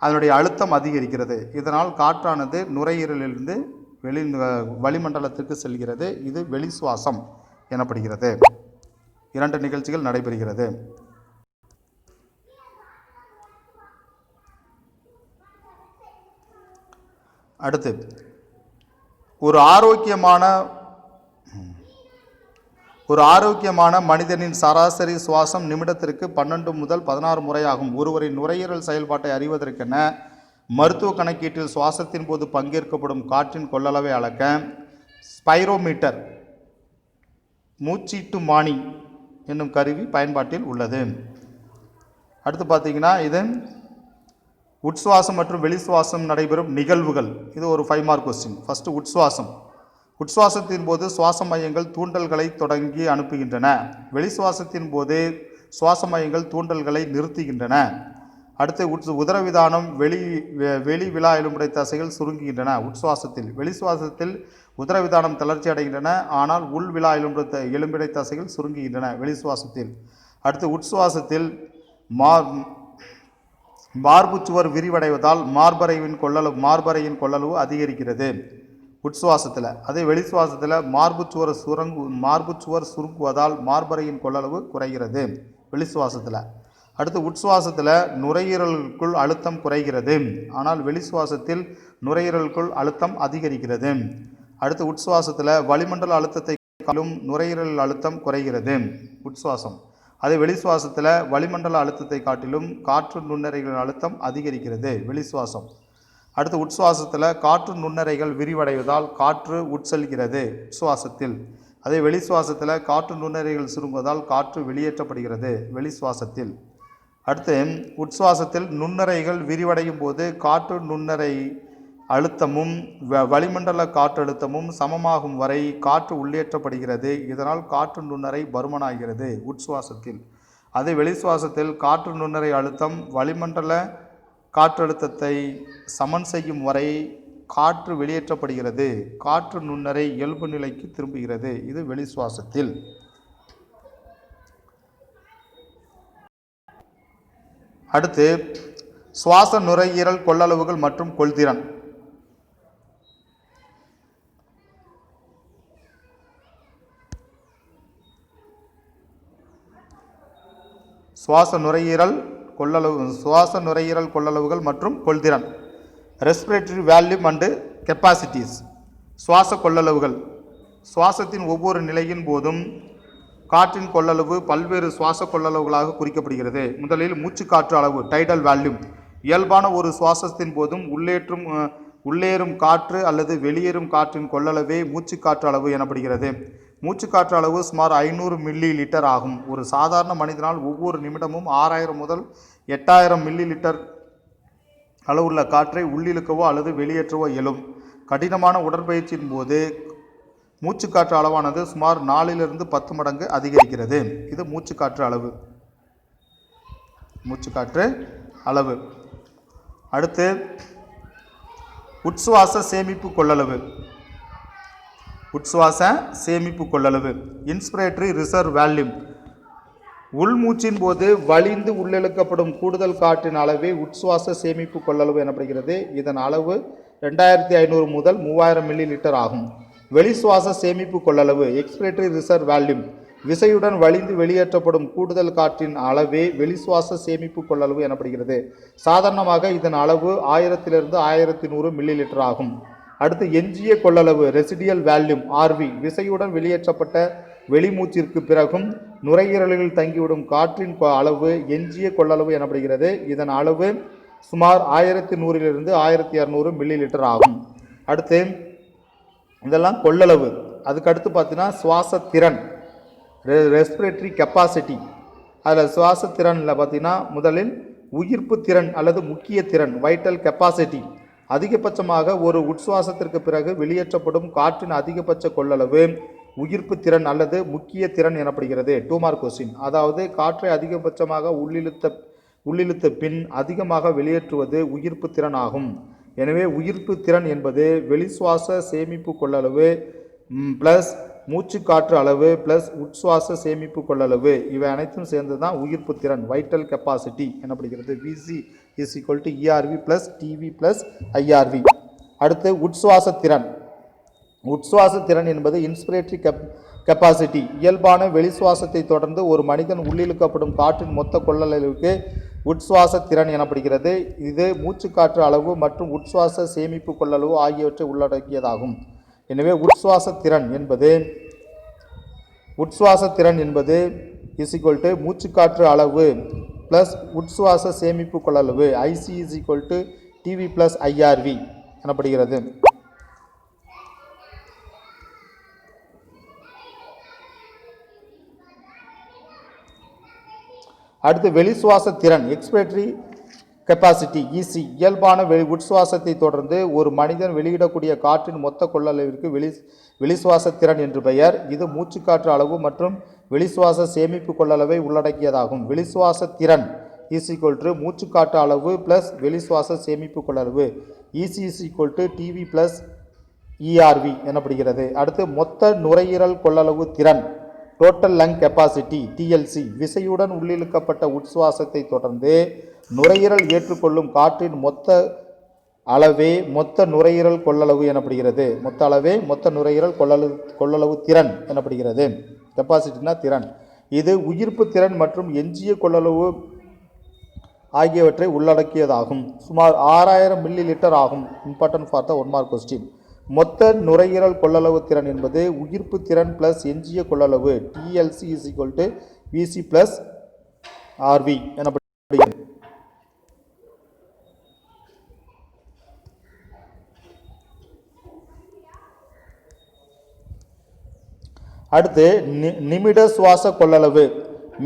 அதனுடைய அழுத்தம் அதிகரிக்கிறது. இதனால் காற்றானது நுரையீரலிலிருந்து வளிமண்டலத்திற்கு செல்கிறது. இது வெளிசுவாசம் எனப்படுகிறது. 2 நிகழ்ச்சிகள் நடைபெறுகிறது. அடுத்து ஒரு ஆரோக்கியமான மனிதனின் சராசரி சுவாசம் நிமிடத்திற்கு 12 முதல் 16 முறை ஆகும். ஒருவரின் நுரையீரல் செயல்பாட்டை அறிவதற்கென மருத்துவ கணக்கீட்டில் சுவாசத்தின் போது பங்கேற்கப்படும் காற்றின் கொள்ளளவை அளக்க ஸ்பைரோமீட்டர் மூச்சீட்டுமானி என்னும் கருவி பயன்பாட்டில் உள்ளது. அடுத்து பார்த்தீங்கன்னா இது உட்சுவாசம் மற்றும் வெளிசுவாசம் நடைபெறும் நிகழ்வுகள். இது ஒரு 5 மார்க் கொஸ்டின். ஃபஸ்ட்டு உட்சுவாசம். உட்சுவாசத்தின் போது சுவாச மையங்கள் தூண்டல்களை தொடங்கி அனுப்புகின்றன. வெளிசுவாசத்தின் போது சுவாச மையங்கள் தூண்டல்களை நிறுத்துகின்றன. அடுத்து உதரவிதானம் வெளி விழா எலும்பிடை தசைகள் சுருங்குகின்றன உட்சுவாசத்தில். வெளிசுவாசத்தில் உதரவிதானம் தளர்ச்சி அடைகின்றன. ஆனால் உள் விழா எலும்பிடை தசைகள் சுருங்குகின்றன வெளிசுவாசத்தில். அடுத்து உட்சுவாசத்தில் மார்பு சுவர் விரிவடைவதால் மார்பறையின் கொள்ளளவு அதிகரிக்கிறது உட்சுவாசத்தில். அதே வெளிசுவாசத்தில் மார்பு சுவர் சுருங்குவதால் மார்பறையின் கொள்ளளவு குறைகிறது வெளிசுவாசத்தில். அடுத்து உட்சுவாசத்தில் நுரையீரலுக்குள் அழுத்தம் குறைகிறது. ஆனால் வெளிசுவாசத்தில் நுரையீரலுக்குள் அழுத்தம் அதிகரிக்கிறது. அடுத்து உட்சுவாசத்தில் வளிமண்டல அழுத்தத்தை காட்டிலும் நுரையீரல் அழுத்தம் குறைகிறது உட்சுவாசம். அதே வெளிசுவாசத்தில் வளிமண்டல அழுத்தத்தை காட்டிலும் காற்று நுண்ணறைகளின் அழுத்தம் அதிகரிக்கிறது வெளிசுவாசம். அடுத்து உட்சுவாசத்தில் காற்று நுண்ணறைகள் விரிவடைவதால் காற்று உட்செல்கிறது உட்சுவாசத்தில். அதே வெளிசுவாசத்தில் காற்று நுண்ணறைகள் சுருங்குவதால் காற்று வெளியேற்றப்படுகிறது வெளிசுவாசத்தில். அடுத்து உட்சுவாசத்தில் நுண்ணறைகள் விரிவடையும் போது காற்று நுண்ணறை அழுத்தமும் வளிமண்டல காற்றழுத்தமும் சமமாகும் வரை காற்று உள்ளேற்றப்படுகிறது. இதனால் காற்று நுண்ணறை பருமனாகிறது உட்சுவாசத்தில். அதே வெளிசுவாசத்தில் காற்று நுண்ணறை அழுத்தம் வளிமண்டல காற்றழுத்தத்தை சமன் செய்யும் வரை காற்று வெளியேற்றப்படுகிறது. காற்று நுண்ணறை இயல்பு நிலைக்கு திரும்புகிறது. இது வெளிசுவாசத்தில். அடுத்து சுவாச நுரையீரல் கொள்ளளவுகள் மற்றும் கொள்திறன். சுவாச நுரையீரல் கொள்ளளவுகள் மற்றும் கொள்திறன். Respiratory volume and capacities. சுவாச கொள்ளளவுகள். சுவாசத்தின் ஒவ்வொரு நிலையின் போதும் காற்றின் கொள்ளளவு பல்வேறு சுவாச கொள்ளளவுகளாக குறிக்கப்படுகிறது. முதலில் மூச்சுக்காற்று அளவு டைடல் வால்யூம். இயல்பான ஒரு சுவாசத்தின் போதும் உள்ளேறும் காற்று அல்லது வெளியேறும் காற்றின் கொள்ளளவே மூச்சுக்காற்று அளவு எனப்படுகிறது. மூச்சுக்காற்று அளவு சுமார் 500 மில்லி லிட்டர் ஆகும். ஒரு சாதாரண மனிதனால் ஒவ்வொரு நிமிடமும் 6000 முதல் 8000 மில்லி லிட்டர் அளவுள்ள காற்றை உள்ளிழுக்கவோ அல்லது வெளியேற்றவோ இயலும். கடினமான உடற்பயிற்சியின் போது மூச்சுக்காற்று அளவானது சுமார் 4 to 10 மடங்கு அதிகரிக்கிறது. இது மூச்சுக்காற்று அளவு. அடுத்து உட்சுவாச சேமிப்பு கொள்ளளவு. Inspiratory reserve volume. உள்மூச்சின் போது வலிந்து உள்ளிழுக்கப்படும் கூடுதல் காற்றின் அளவே உட்சுவாச சேமிப்பு கொள்ளளவு எனப்படுகிறது. இதன் அளவு 2500 முதல் 3000 மில்லி லிட்டர் ஆகும். வெளிசுவாச சேமிப்பு கொள்ளளவு எக்ஸ்பிரேட்டரி ரிசர்வ் வால்யூம். விசையுடன் வலிந்து வெளியேற்றப்படும் கூடுதல் காற்றின் அளவே வெளிசுவாச சேமிப்பு கொள்ளளவு எனப்படுகிறது. சாதாரணமாக இதன் அளவு 1000 1100 மில்லி லிட்டர் ஆகும். அடுத்து எஞ்சிய கொள்ளளவு ரெசிடியல் வேல்யூம் RV விசையுடன் வெளியேற்றப்பட்ட வெளிமூச்சிற்கு பிறகும் நுரையீரலில் தங்கிவிடும் காற்றின் அளவு எஞ்சிய கொள்ளளவு எனப்படுகிறது. இதன் அளவு சுமார் 1100 1200 மில்லி லிட்டர் ஆகும். அடுத்து இதெல்லாம் கொள்ளளவு. அதுக்கு அடுத்து பார்த்தீங்கன்னா சுவாச திறன் ரெஸ்பிரேட்டரி கெப்பாசிட்டி. அதில் சுவாச திறனில் பார்த்தீங்கன்னா முதலில் உயிர்ப்பு திறன் அல்லது முக்கிய திறன் வைட்டல் கெப்பாசிட்டி. அதிகபட்சமாக ஒரு உட்சுவாசத்திற்கு பிறகு வெளியேற்றப்படும் காற்றின் அதிகபட்ச கொள்ளளவு உயிர்ப்பு திறன் அல்லது முக்கிய திறன் எனப்படுகிறது. 2 மார்க் கொஸ்டின். அதாவது காற்றை அதிகபட்சமாக உள்ளிழுத்த பின் அதிகமாக வெளியேற்றுவது உயிர்ப்பு திறன் ஆகும். எனவே உயிர்ப்பு திறன் என்பது வெளிசுவாச சேமிப்பு கொள்ளளவு ப்ளஸ் மூச்சுக்காற்று அளவு ப்ளஸ் உட்சுவாச சேமிப்பு கொள்ளளவு இவை அனைத்தும் சேர்ந்து தான் உயிர்ப்பு திறன் வைட்டல் கெப்பாசிட்டி எனப்படுகிறது. VC is equal to ERV plus TV plus IRV. அடுத்து உட்சுவாச திறன். உட்சுவாச திறன் என்பது இன்ஸ்பிரேட்டரி கெப்பாசிட்டி. இயல்பான வெளிசுவாசத்தை தொடர்ந்து ஒரு மனிதன் உள்ளிழுக்கப்படும் காற்றின் மொத்த கொள்ளளவுக்கு உட்சுவாச திறன் எனப்படுகிறது. இது மூச்சுக்காற்று அளவு மற்றும் உட்சுவாச சேமிப்பு கொள்ளளவு ஆகியவற்றை உள்ளடக்கியதாகும். எனவே உட்சுவாச திறன் என்பது இஸ் ஈக்குவல் டு மூச்சுக்காற்று அளவு ப்ளஸ் உட்சுவாச சேமிப்பு கொள்ளளவு IC is equal to TV plus IRV எனப்படுகிறது. அடுத்து வெளிசுவாச திறன் எக்ஸ்பிரேட்டரி கெப்பாசிட்டி EC இயல்பான உட்சுவாசத்தை தொடர்ந்து ஒரு மனிதன் வெளியிடக்கூடிய காற்றின் மொத்த கொள்ளளவிற்கு வெளிசுவாச திறன் என்று பெயர். இது மூச்சுக்காற்று அளவு மற்றும் வெளிசுவாச சேமிப்பு கொள்ளளவை உள்ளடக்கியதாகும். வெளிசுவாச திறன் இஸ் ஈக்குவல் டு மூச்சுக்காற்று அளவு பிளஸ் வெளிசுவாச சேமிப்பு கொள்ளளவு EC is equal to TV plus ERV எனப்படுகிறது. அடுத்து மொத்த நுரையீரல் கொள்ளளவு திறன் டோட்டல் லங் கெப்பாசிட்டி TLC விசையுடன் உள்ளிழுக்கப்பட்ட உட்சுவாசத்தை தொடர்ந்து நுரையீரல் ஏற்றுக்கொள்ளும் காற்றின் மொத்த அளவே மொத்த நுரையீரல் கொள்ளளவு எனப்படுகிறது. மொத்த அளவே மொத்த நுரையீரல் கொள்ளளவு திறன் எனப்படுகிறது. கெப்பாசிட்டினா திறன். இது உயிர்ப்பு திறன் மற்றும் எஞ்சிய கொள்ளளவு ஆகியவற்றை உள்ளடக்கியதாகும். சுமார் 6000 மில்லி லிட்டர் ஆகும். Important for the 1 mark question. மொத்த நுரையீரல் கொள்ளளவு திறன் என்பது உயிர்ப்பு திறன் பிளஸ் எஞ்சிய கொள்ளளவு TLC is equal to VC plus RV எனப்படுகிறது. அடுத்து நிமிட சுவாச கொள்ளளவு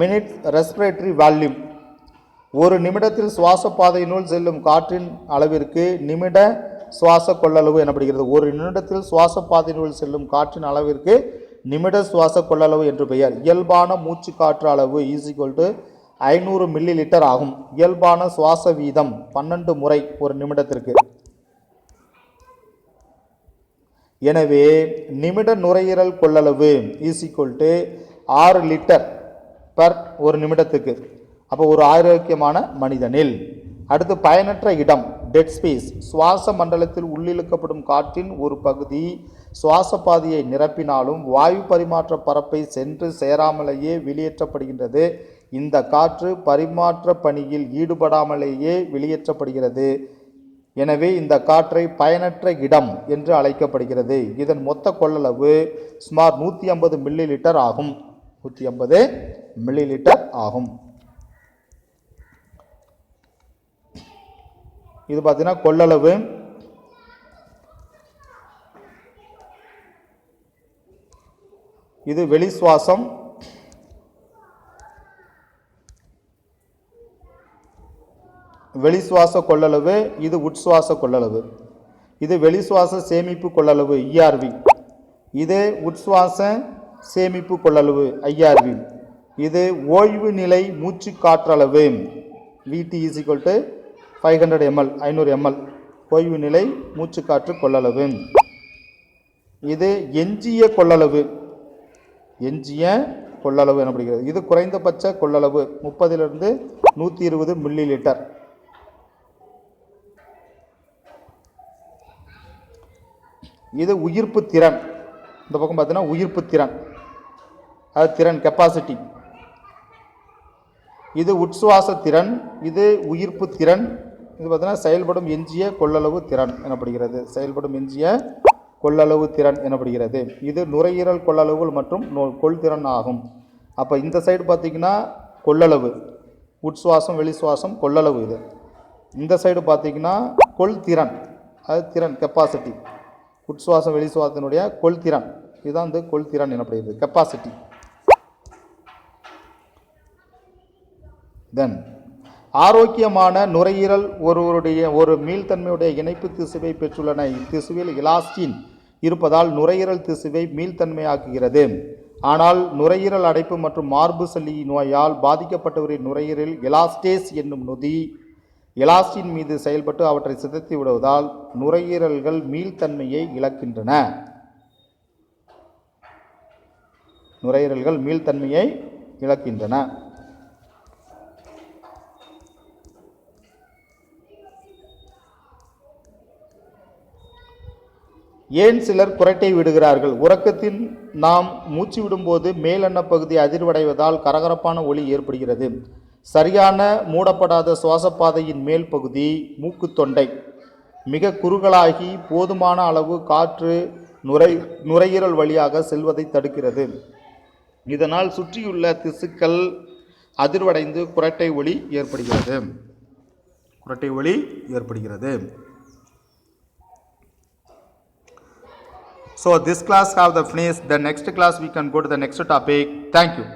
மினிட் ரெஸ்பிரேட்டரி வால்யூம். ஒரு நிமிடத்தில் சுவாச பாதையினுள் செல்லும் காற்றின் அளவிற்கு நிமிட சுவாச கொள்ளளவு எனப்படுகிறது. ஒரு நிமிடத்தில் சுவாச பாதையினுள் செல்லும் காற்றின் அளவிற்கு நிமிட சுவாச கொள்ளளவு என்று பெயர். இயல்பான மூச்சு காற்று அளவு is equal to 500 milli litre ஆகும். இயல்பான சுவாச வீதம் 12 முறை ஒரு நிமிடத்திற்கு. எனவே நிமிட நுரையீரல் கொள்ளளவு is equal to 6 litre per ஒரு நிமிடத்துக்கு. அப்போ ஒரு ஆரோக்கியமான மனிதனில். அடுத்து பயனற்ற இடம் டெட் ஸ்பேஸ். சுவாச மண்டலத்தில் உள்ளிழுக்கப்படும் காற்றின் ஒரு பகுதி சுவாச பாதையை நிரப்பினாலும் வாயு பரிமாற்ற பரப்பை சென்று சேராமலேயே வெளியேற்றப்படுகின்றது. இந்த காற்று பரிமாற்ற பணியில் ஈடுபடாமலேயே வெளியேற்றப்படுகிறது. எனவே இந்த காற்றை பயனற்ற இடம் என்று அழைக்கப்படுகிறது. இதன் மொத்த கொள்ளளவு சுமார் 150 மில்லி லிட்டர் ஆகும். 150 மில்லி லிட்டர் ஆகும். இது பார்த்தீங்கன்னா கொள்ளளவு. இது வெளி சுவாசம். வெளி சுவாச கொள்ளளவு. இது உட்சுவாச கொள்ளளவு. இது வெளி சுவாச சேமிப்பு கொள்ளளவு ERV. இது உட்சுவாச சேமிப்பு கொள்ளளவு IRV. இது ஓய்வு நிலை மூச்சு காற்றளவு VT is equal to 500 ml 500 ml ஓய்வு நிலை மூச்சுக்காற்று கொள்ளளவு. இது எஞ்சிய கொள்ளளவு. எஞ்சிய கொள்ளளவு எனப்படுகிறது. இது குறைந்தபட்ச கொள்ளளவு 30 120 மில்லி லிட்டர். இது உயிர்ப்பு திறன். இந்த பக்கம் பார்த்தீங்கன்னா உயிர்ப்பு திறன். அது திறன் கெப்பாசிட்டி. இது உட்சுவாச திறன், இது உயிர்ப்பு திறன், இது பார்த்தீங்கன்னா செயல்படும் எஞ்சிய கொள்ளளவு திறன் எனப்படுகிறது. செயல்படும் எஞ்சிய கொள்ளளவு திறன் எனப்படுகிறது. இது நுரையீரல் கொள்ளளவுகள் மற்றும் கொள்திறன் ஆகும். அப்போ இந்த சைடு பார்த்தீங்கன்னா கொள்ளளவு, உட்சுவாசம் வெளிசுவாசம் கொள்ளளவு. இது இந்த சைடு பார்த்தீங்கன்னா கொள்திறன், அது திறன் கெப்பாசிட்டி. உட்சுவாசம் வெளிசுவாசத்தினுடைய கொள்திறன், இதுதான் வந்து கொள்திறன் எனப்படுகிறது கெப்பாசிட்டி. தென் ஆரோக்கியமான நுரையீரல் ஒருவருடைய ஒரு மீள்தன்மையுடைய இணைப்பு திசுவை பெற்றுள்ளன. இத்திசுவில் எலாஸ்டின் இருப்பதால் நுரையீரல் திசுவை மீள்தன்மையாக்குகிறது. ஆனால் நுரையீரல் அடைப்பு மற்றும் மார்பு சளி நோயால் பாதிக்கப்பட்டவரின் நுரையீரலில் எலாஸ்டேஸ் என்னும் நொதி எலாஸ்டின் மீது செயல்பட்டு அவற்றை சிதைத்து விடுவதால் நுரையீரல்கள் மீள்தன்மையை இழக்கின்றன. நுரையீரல்கள் மீள்தன்மையை இழக்கின்றன. ஏன் சிலர் குறட்டை விடுகிறார்கள்? உறக்கத்தில் நாம் மூச்சு விடும்போது மேலெண்ண பகுதி அதிர்வடைவதால் கரகரப்பான ஒலி ஏற்படுகிறது. சரியான மூடப்படாத சுவாசப்பாதையின் மேல் பகுதி மூக்கு தொண்டை மிக குறுகலாகி போதுமான அளவு காற்று நுரையீரல் வழியாக செல்வதை தடுக்கிறது. இதனால் சுற்றியுள்ள திசுக்கள் அதிர்வடைந்து குறட்டை ஒலி ஏற்படுகிறது. குறட்டை ஒலி ஏற்படுகிறது. So this class have the finished. The next class we can go to the next topic. Thank you.